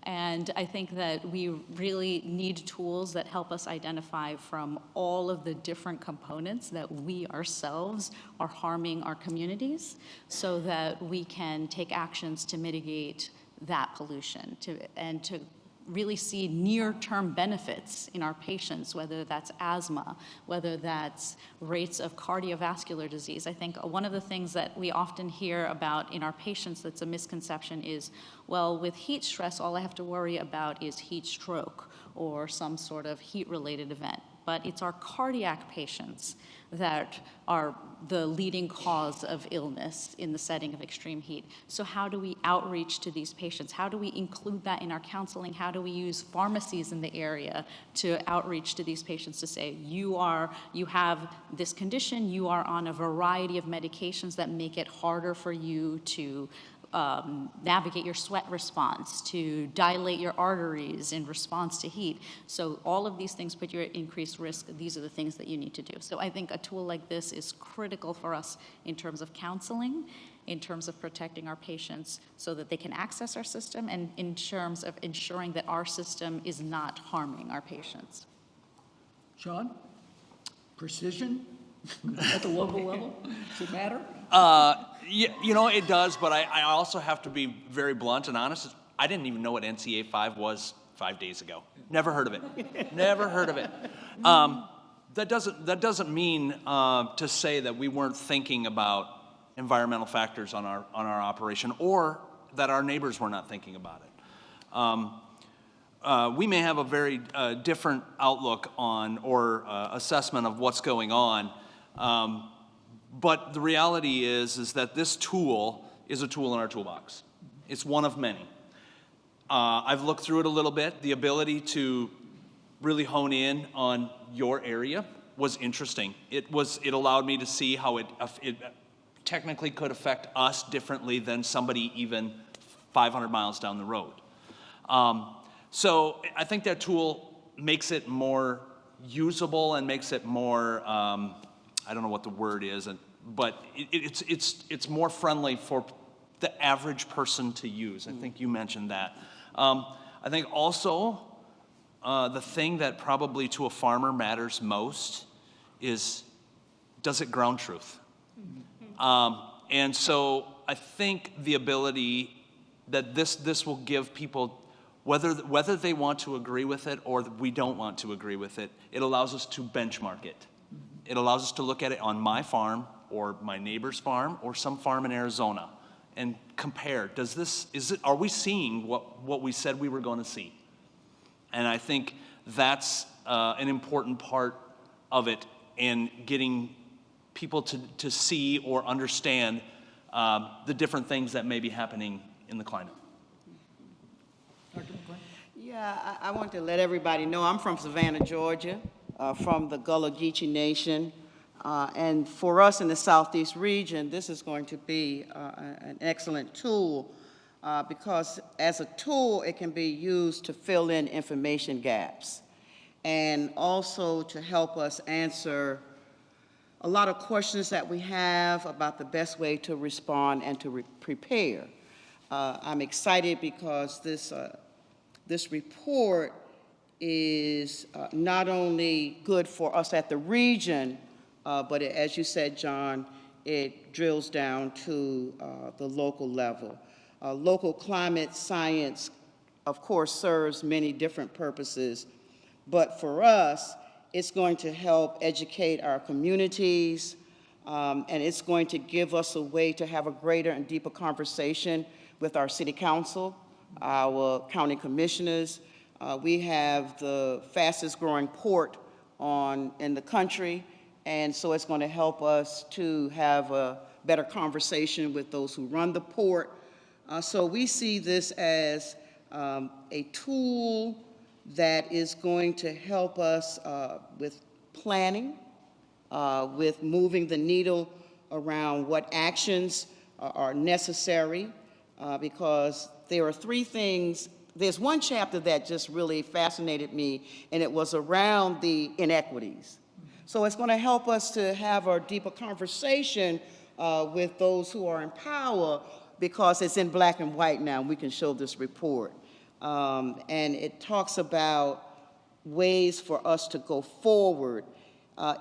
And I think that we really need tools that help us identify from all of the different components that we ourselves are harming our communities so that we can take actions to mitigate that pollution and to really see near-term benefits in our patients, whether that's asthma, whether that's rates of cardiovascular disease. I think one of the things that we often hear about in our patients that's a misconception is, well, with heat stress, all I have to worry about is heat stroke or some sort of heat-related event. But it's our cardiac patients that are the leading cause of illness in the setting of extreme heat. So how do we outreach to these patients? How do we include that in our counseling? How do we use pharmacies in the area to outreach to these patients to say, you have this condition, you are on a variety of medications that make it harder for you to navigate your sweat response, to dilate your arteries in response to heat. So all of these things put you at increased risk. These are the things that you need to do. So I think a tool like this is critical for us in terms of counseling, in terms of protecting our patients so that they can access our system, and in terms of ensuring that our system is not harming our patients. Sean, precision at the local level, does it matter? You know, it does, but I also have to be very blunt and honest. I didn't even know what NCA 5 was 5 days ago. Never heard of it. Never heard of it. That doesn't mean to say that we weren't thinking about environmental factors on our operation, or that our neighbors were not thinking about it. We may have a very different outlook on or assessment of what's going on. But the reality is that this tool is a tool in our toolbox. It's one of many. I've looked through it a little bit. The ability to really hone in on your area was interesting. It allowed me to see how it technically could affect us differently than somebody even 500 miles down the road. So I think that tool makes it more usable and makes it more, I don't know what the word is, but it's more friendly for the average person to use. I think you mentioned that. I think also the thing that probably to a farmer matters most is, does it ground truth? And so I think the ability that this will give people, whether they want to agree with it or we don't want to agree with it, it allows us to benchmark it. It allows us to look at it on my farm or my neighbor's farm or some farm in Arizona and compare. Are we seeing what we said we were going to see? And I think that's an important part of it, in getting people to see or understand the different things that may be happening in the climate. Yeah, I want to let everybody know I'm from Savannah, Georgia, from the Gullah Geechee Nation. And for us in the Southeast region, this is going to be an excellent tool because as a tool, it can be used to fill in information gaps and also to help us answer a lot of questions that we have about the best way to respond and to prepare. I'm excited because this report is not only good for us at the region, but as you said, John, it drills down to the local level. Local climate science, of course, serves many different purposes, but for us, it's going to help educate our communities, and it's going to give us a way to have a greater and deeper conversation with our city council, our county commissioners, We have the fastest growing port in the country, and so it's going to help us to have a better conversation with those who run the port. So we see this as a tool that is going to help us with planning, with moving the needle around what actions are necessary, because there are three things. There's one chapter that just really fascinated me, and it was around the inequities. So it's going to help us to have a deeper conversation with those who are in power, because it's in black and white now. We can show this report. And it talks about ways for us to go forward.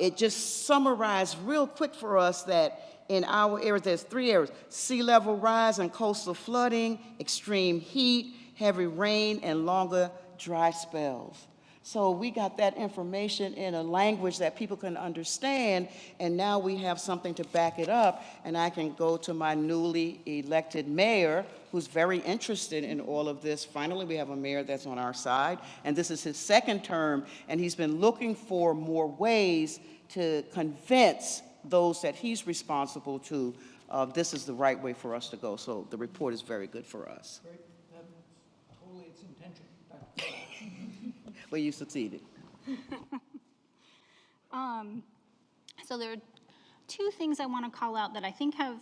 It just summarized real quick for us that in our areas, there's 3 areas: sea level rise and coastal flooding, extreme heat, heavy rain, and longer dry spells. So we got that information in a language that people can understand, and now we have something to back it up, and I can go to my newly elected mayor, who's very interested in all of this. Finally, we have a mayor that's on our side, and this is his second term, and he's been looking for more ways to convince those that he's responsible to this is the right way for us to go. So the report is very good for us. Great. That's totally its intention. Well, you succeeded. So there are two things I want to call out that I think have,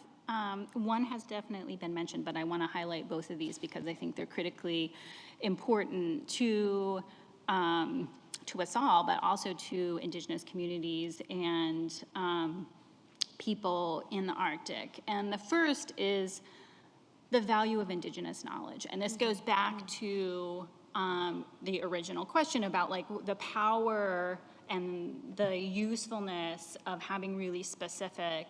one has definitely been mentioned, but I want to highlight both of these because I think they're critically important to us all, but also to Indigenous communities and people in the Arctic. And the first is the value of Indigenous knowledge. And this goes back to the original question about like the power and the usefulness of having really specific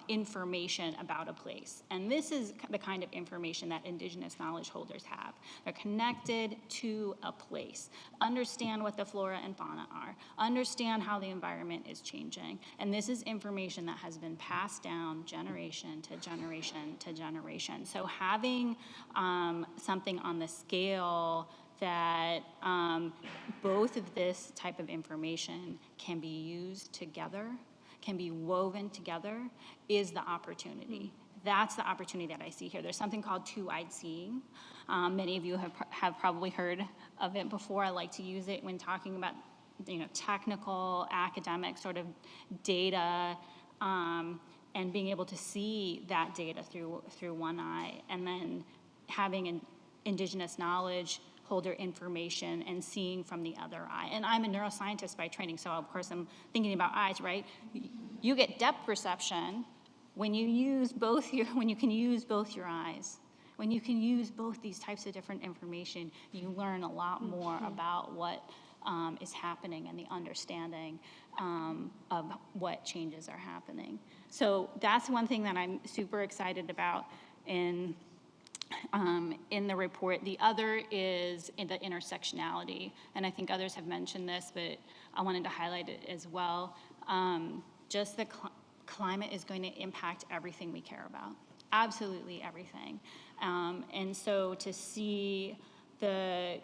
information about a place. And this is the kind of information that Indigenous knowledge holders have. They're connected to a place, understand what the flora and fauna are, understand how the environment is changing. And this is information that has been passed down generation to generation to generation. So having something on the scale that both of this type of information can be used together, can be woven together, is the opportunity. That's the opportunity that I see here. There's something called two-eyed seeing. Many of you have probably heard of it before. I like to use it when talking about technical, academic sort of data, and being able to see that data through one eye, and then having an Indigenous knowledge holder information and seeing from the other eye. And I'm a neuroscientist by training, so of course I'm thinking about eyes, right? You get depth perception when you use when you can use both your eyes. When you can use both these types of different information, you learn a lot more about what is happening and the understanding of what changes are happening. So that's one thing that I'm super excited about in the report. The other is in the intersectionality, and I think others have mentioned this, but I wanted to highlight it as well. Just the climate is going to impact everything we care about, absolutely everything. And so to see the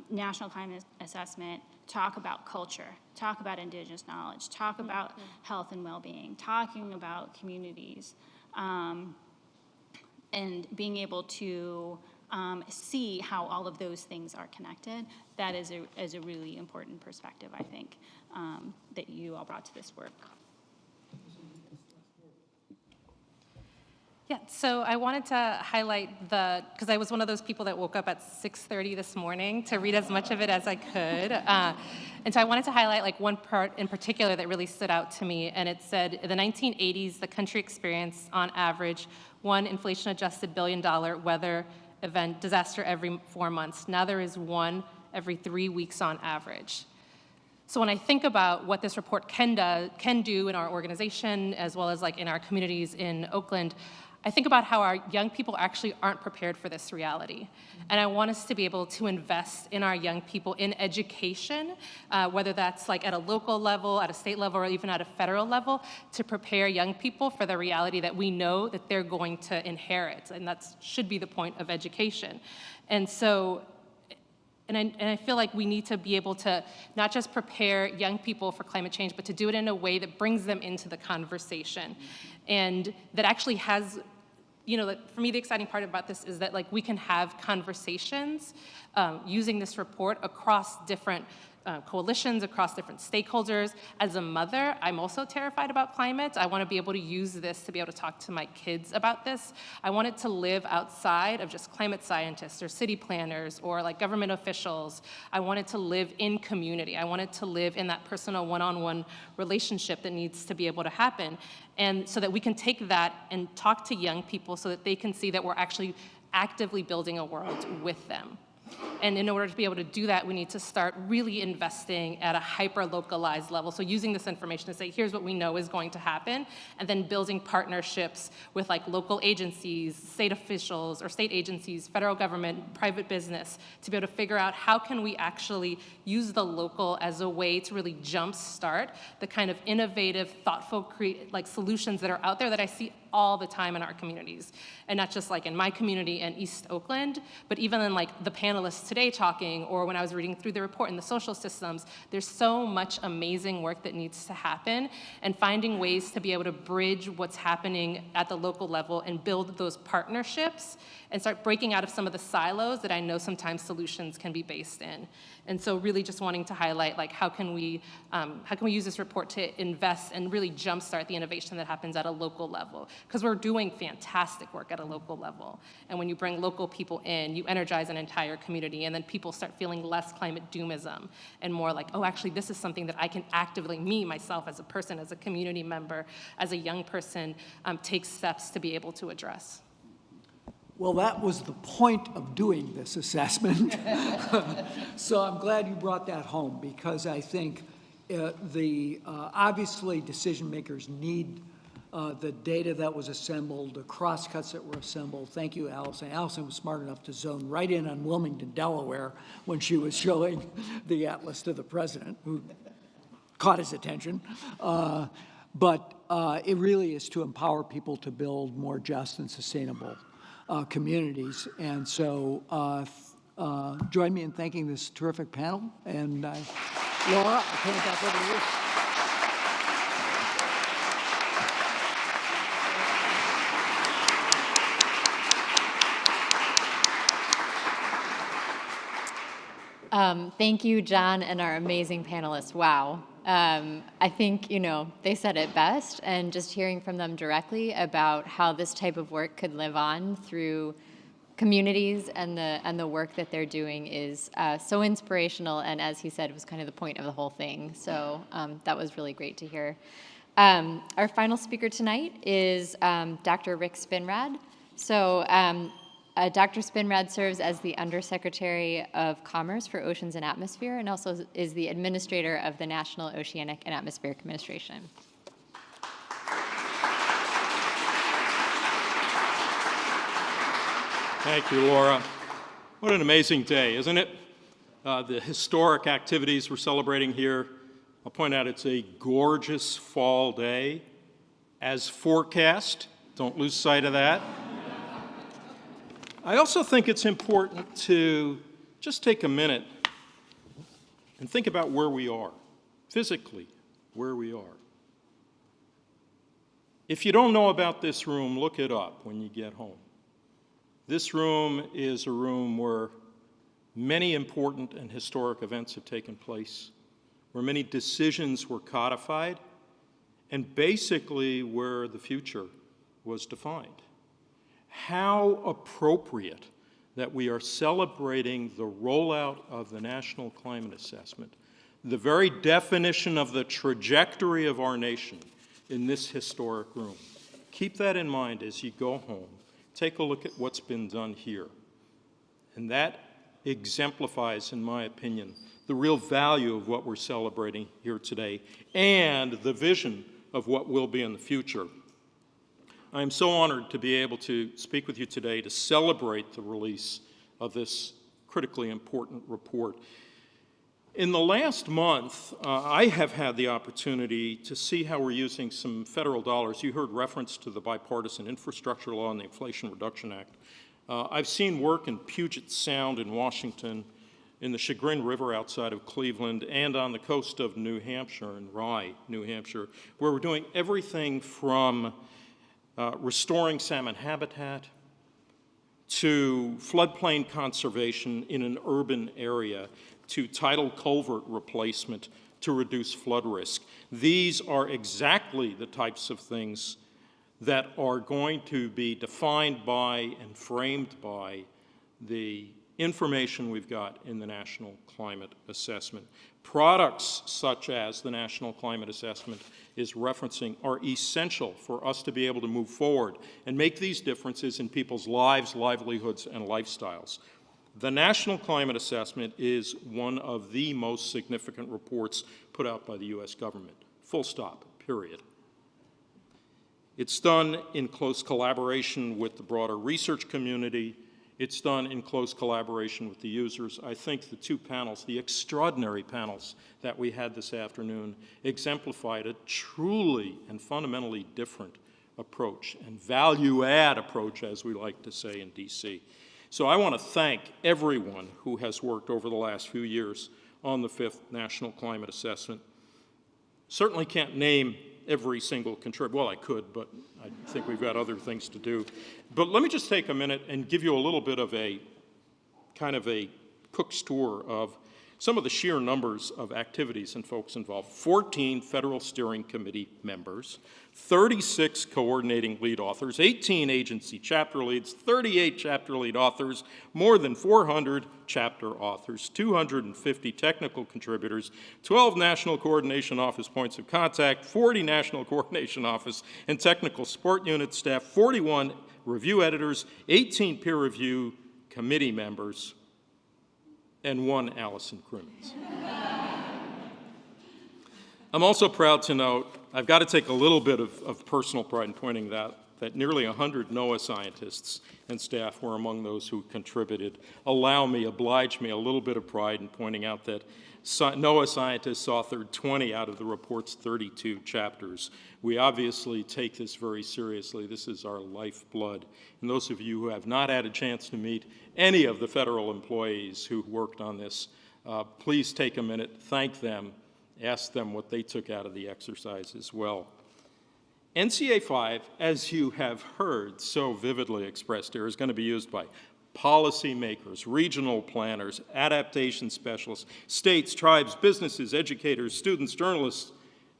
National Climate Assessment talk about culture, talk about Indigenous knowledge, talk about health and well-being, talking about communities, and being able to see how all of those things are connected, that is a really important perspective, I think, that you all brought to this work. Yeah, so I wanted to highlight because I was one of those people that woke up at 6:30 this morning to read as much of it as I could. And so I wanted to highlight like one part in particular that really stood out to me. And it said, in the 1980s, the country experienced, on average, one inflation-adjusted $1 billion weather event disaster every 4 months. Now there is one every 3 weeks on average. So when I think about what this report can do in our organization, as well as like in our communities in Oakland, I think about how our young people actually aren't prepared for this reality. And I want us to be able to invest in our young people in education, whether that's like at a local level, at a state level, or even at a federal level, to prepare young people for the reality that we know that they're going to inherit. And that should be the point of education. And so And I feel like we need to be able to not just prepare young people for climate change, but to do it in a way that brings them into the conversation. And that actually has, for me, the exciting part about this is that we can have conversations using this report across different coalitions, across different stakeholders. As a mother, I'm also terrified about climate. I want to be able to use this to be able to talk to my kids about this. I want it to live outside of just climate scientists or city planners or government officials. I want it to live in community. I want it to live in that personal one-on-one relationship that needs to be able to happen. And so that we can take that and talk to young people so that they can see that we're actually actively building a world with them. And in order to be able to do that, we need to start really investing at a hyper-localized level. So using this information to say, here's what we know is going to happen, and then building partnerships with local agencies, state officials or state agencies, federal government, private business, to be able to figure out how can we actually use the local as a way to really jumpstart the kind of innovative, thoughtful, solutions that are out there that I see all the time in our communities. And not just in my community in East Oakland, but even in the panelists today talking, or when I was reading through the report in the social systems, there's so much amazing work that needs to happen, and finding ways to be able to bridge what's happening at the local level and build those partnerships and start breaking out of some of the silos that I know sometimes solutions can be based in. And so really just wanting to highlight how can we use this report to invest and really jumpstart the innovation that happens at a local level, because we're doing fantastic work at a local level. And when you bring local people in, you energize an entire community, and then people start feeling less climate doomism and more oh, actually this is something that I can actively, me, myself as a person, as a community member, as a young person, take steps to be able to address. Well, that was the point of doing this assessment. So I'm glad you brought that home, because I think obviously decision makers need the data that was assembled, the crosscuts that were assembled. Thank you, Allison. Allison was smart enough to zone right in on Wilmington, Delaware, when she was showing the atlas to the president, who caught his attention. But it really is to empower people to build more just and sustainable communities. And so join me in thanking this terrific panel. And Laura, I'll turn it back over to you. Thank you, John, and our amazing panelists. Wow. I think, they said it best, and just hearing from them directly about how this type of work could live on through communities and the work that they're doing is so inspirational, and as he said, was kind of the point of the whole thing. So that was really great to hear. Our final speaker tonight is Dr. Rick Spinrad. So Dr. Spinrad serves as the Undersecretary of Commerce for Oceans and Atmosphere, and also is the Administrator of the National Oceanic and Atmospheric Administration. Thank you, Laura. What an amazing day, isn't it? The historic activities we're celebrating here. I'll point out it's a gorgeous fall day, as forecast. Don't lose sight of that. I also think it's important to just take a minute and think about where we are, physically, where we are. If you don't know about this room, look it up when you get home. This room is a room where many important and historic events have taken place, where many decisions were codified, and basically where the future was defined. How appropriate that we are celebrating the rollout of the National Climate Assessment, the very definition of the trajectory of our nation in this historic room. Keep that in mind as you go home. Take a look at what's been done here. And that exemplifies, in my opinion, the real value of what we're celebrating here today and the vision of what will be in the future. I am so honored to be able to speak with you today to celebrate the release of this critically important report. In the last month, I have had the opportunity to see how we're using some federal dollars. You heard reference to the Bipartisan Infrastructure Law and the Inflation Reduction Act. I've seen work in Puget Sound in Washington, in the Chagrin River outside of Cleveland, and on the coast of New Hampshire, in Rye, New Hampshire, where we're doing everything from restoring salmon habitat to floodplain conservation in an urban area, to tidal culvert replacement to reduce flood risk. These are exactly the types of things that are going to be defined by and framed by the information we've got in the National Climate Assessment. Products such as the National Climate Assessment is referencing are essential for us to be able to move forward and make these differences in people's lives, livelihoods, and lifestyles. The National Climate Assessment is one of the most significant reports put out by the U.S. government. Full stop, period. It's done in close collaboration with the broader research community. It's done in close collaboration with the users. I think the two panels, the extraordinary panels that we had this afternoon, exemplified a truly and fundamentally different approach and value-add approach, as we like to say in DC. So I want to thank everyone who has worked over the last few years on the 5th National Climate Assessment. Certainly can't name every single contributor. Well, I could, but I think we've got other things to do. But let me just take a minute and give you a little bit of a kind of a Cook's tour of some of the sheer numbers of activities and folks involved. 14 Federal Steering Committee members, 36 coordinating lead authors, 18 agency chapter leads, 38 chapter lead authors, more than 400 chapter authors, 250 technical contributors, 12 National Coordination Office points of contact, 40 National Coordination Office and technical support unit staff, 41 review editors, 18 peer review committee members, and 1 Allison Crimmins. I'm also proud to note, I've got to take a little bit of personal pride in pointing that nearly 100 NOAA scientists and staff were among those who contributed. Oblige me a little bit of pride in pointing out that NOAA scientists authored 20 out of the report's 32 chapters. We obviously take this very seriously. This is our lifeblood. And those of you who have not had a chance to meet any of the federal employees who worked on this, please take a minute, thank them, ask them what they took out of the exercise as well. NCA 5, as you have heard so vividly expressed here, is going to be used by policymakers, regional planners, adaptation specialists, states, tribes, businesses, educators, students, journalists,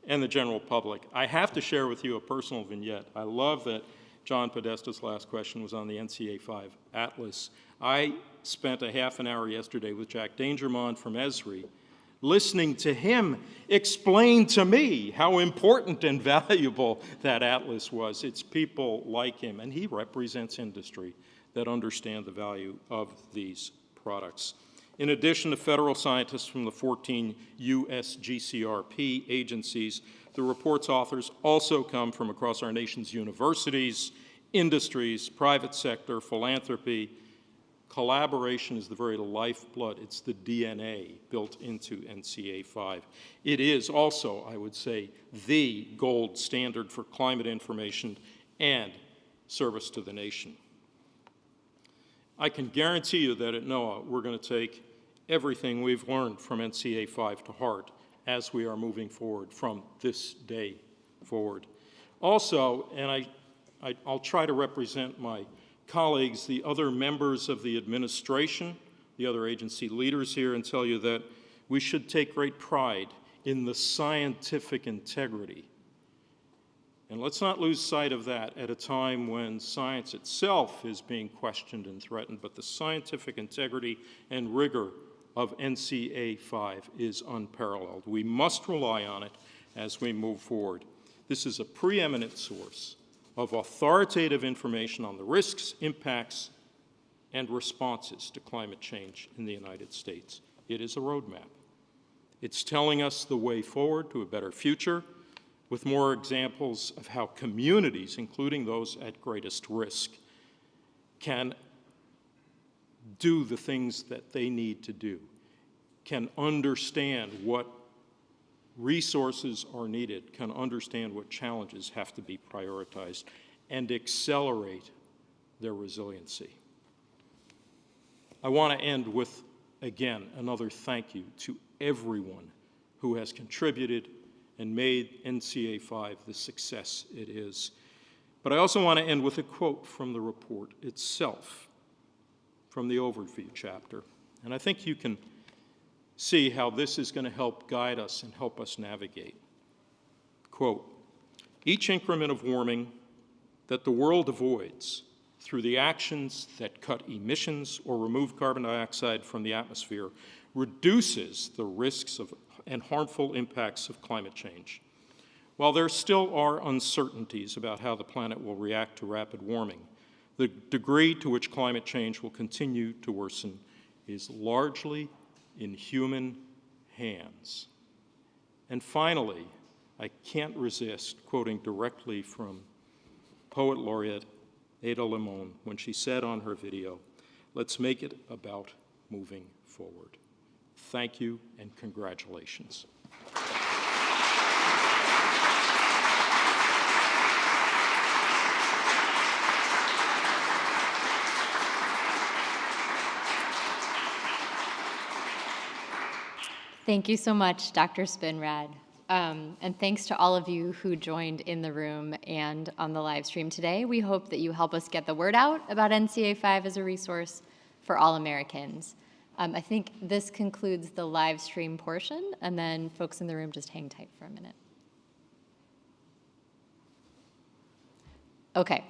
and the general public. I have to share with you a personal vignette. I love that John Podesta's last question was on the NCA 5 Atlas. I spent a half an hour yesterday with Jack Dangermond from Esri, listening to him explain to me how important and valuable that atlas was. It's people like him, and he represents industry that understand the value of these products. In addition to federal scientists from the 14 U.S. GCRP agencies, the report's authors also come from across our nation's universities, industries, private sector, philanthropy. Collaboration is the very lifeblood. It's the DNA built into NCA 5. It is also, I would say, the gold standard for climate information and service to the nation. I can guarantee you that at NOAA, we're going to take everything we've learned from NCA 5 to heart as we are moving forward from this day forward. Also, and I'll try to represent my colleagues, the other members of the administration, the other agency leaders here, and tell you that we should take great pride in the scientific integrity. And let's not lose sight of that at a time when science itself is being questioned and threatened, but the scientific integrity and rigor of NCA 5 is unparalleled. We must rely on it as we move forward. This is a preeminent source of authoritative information on the risks, impacts, and responses to climate change in the United States. It is a roadmap. It's telling us the way forward to a better future, with more examples of how communities, including those at greatest risk, can do the things that they need to do, can understand what resources are needed, can understand what challenges have to be prioritized, and accelerate their resiliency. I want to end with again, another thank you to everyone who has contributed and made NCA 5 the success it is. But I also want to end with a quote from the report itself, from the overview chapter. And I think you can see how this is going to help guide us and help us navigate. Quote, each increment of warming that the world avoids through the actions that cut emissions or remove carbon dioxide from the atmosphere reduces the risks of and harmful impacts of climate change. While there still are uncertainties about how the planet will react to rapid warming, the degree to which climate change will continue to worsen is largely in human hands. And finally, I can't resist quoting directly from Poet Laureate Ada Limon when she said on her video, "Let's make it about moving forward." Thank you and congratulations. Thank you so much, Dr. Spinrad. And thanks to all of you who joined in the room and on the live stream today. We hope that you help us get the word out about NCA 5 as a resource for all Americans. I think this concludes the live stream portion, and then folks in the room just hang tight for a minute. Okay.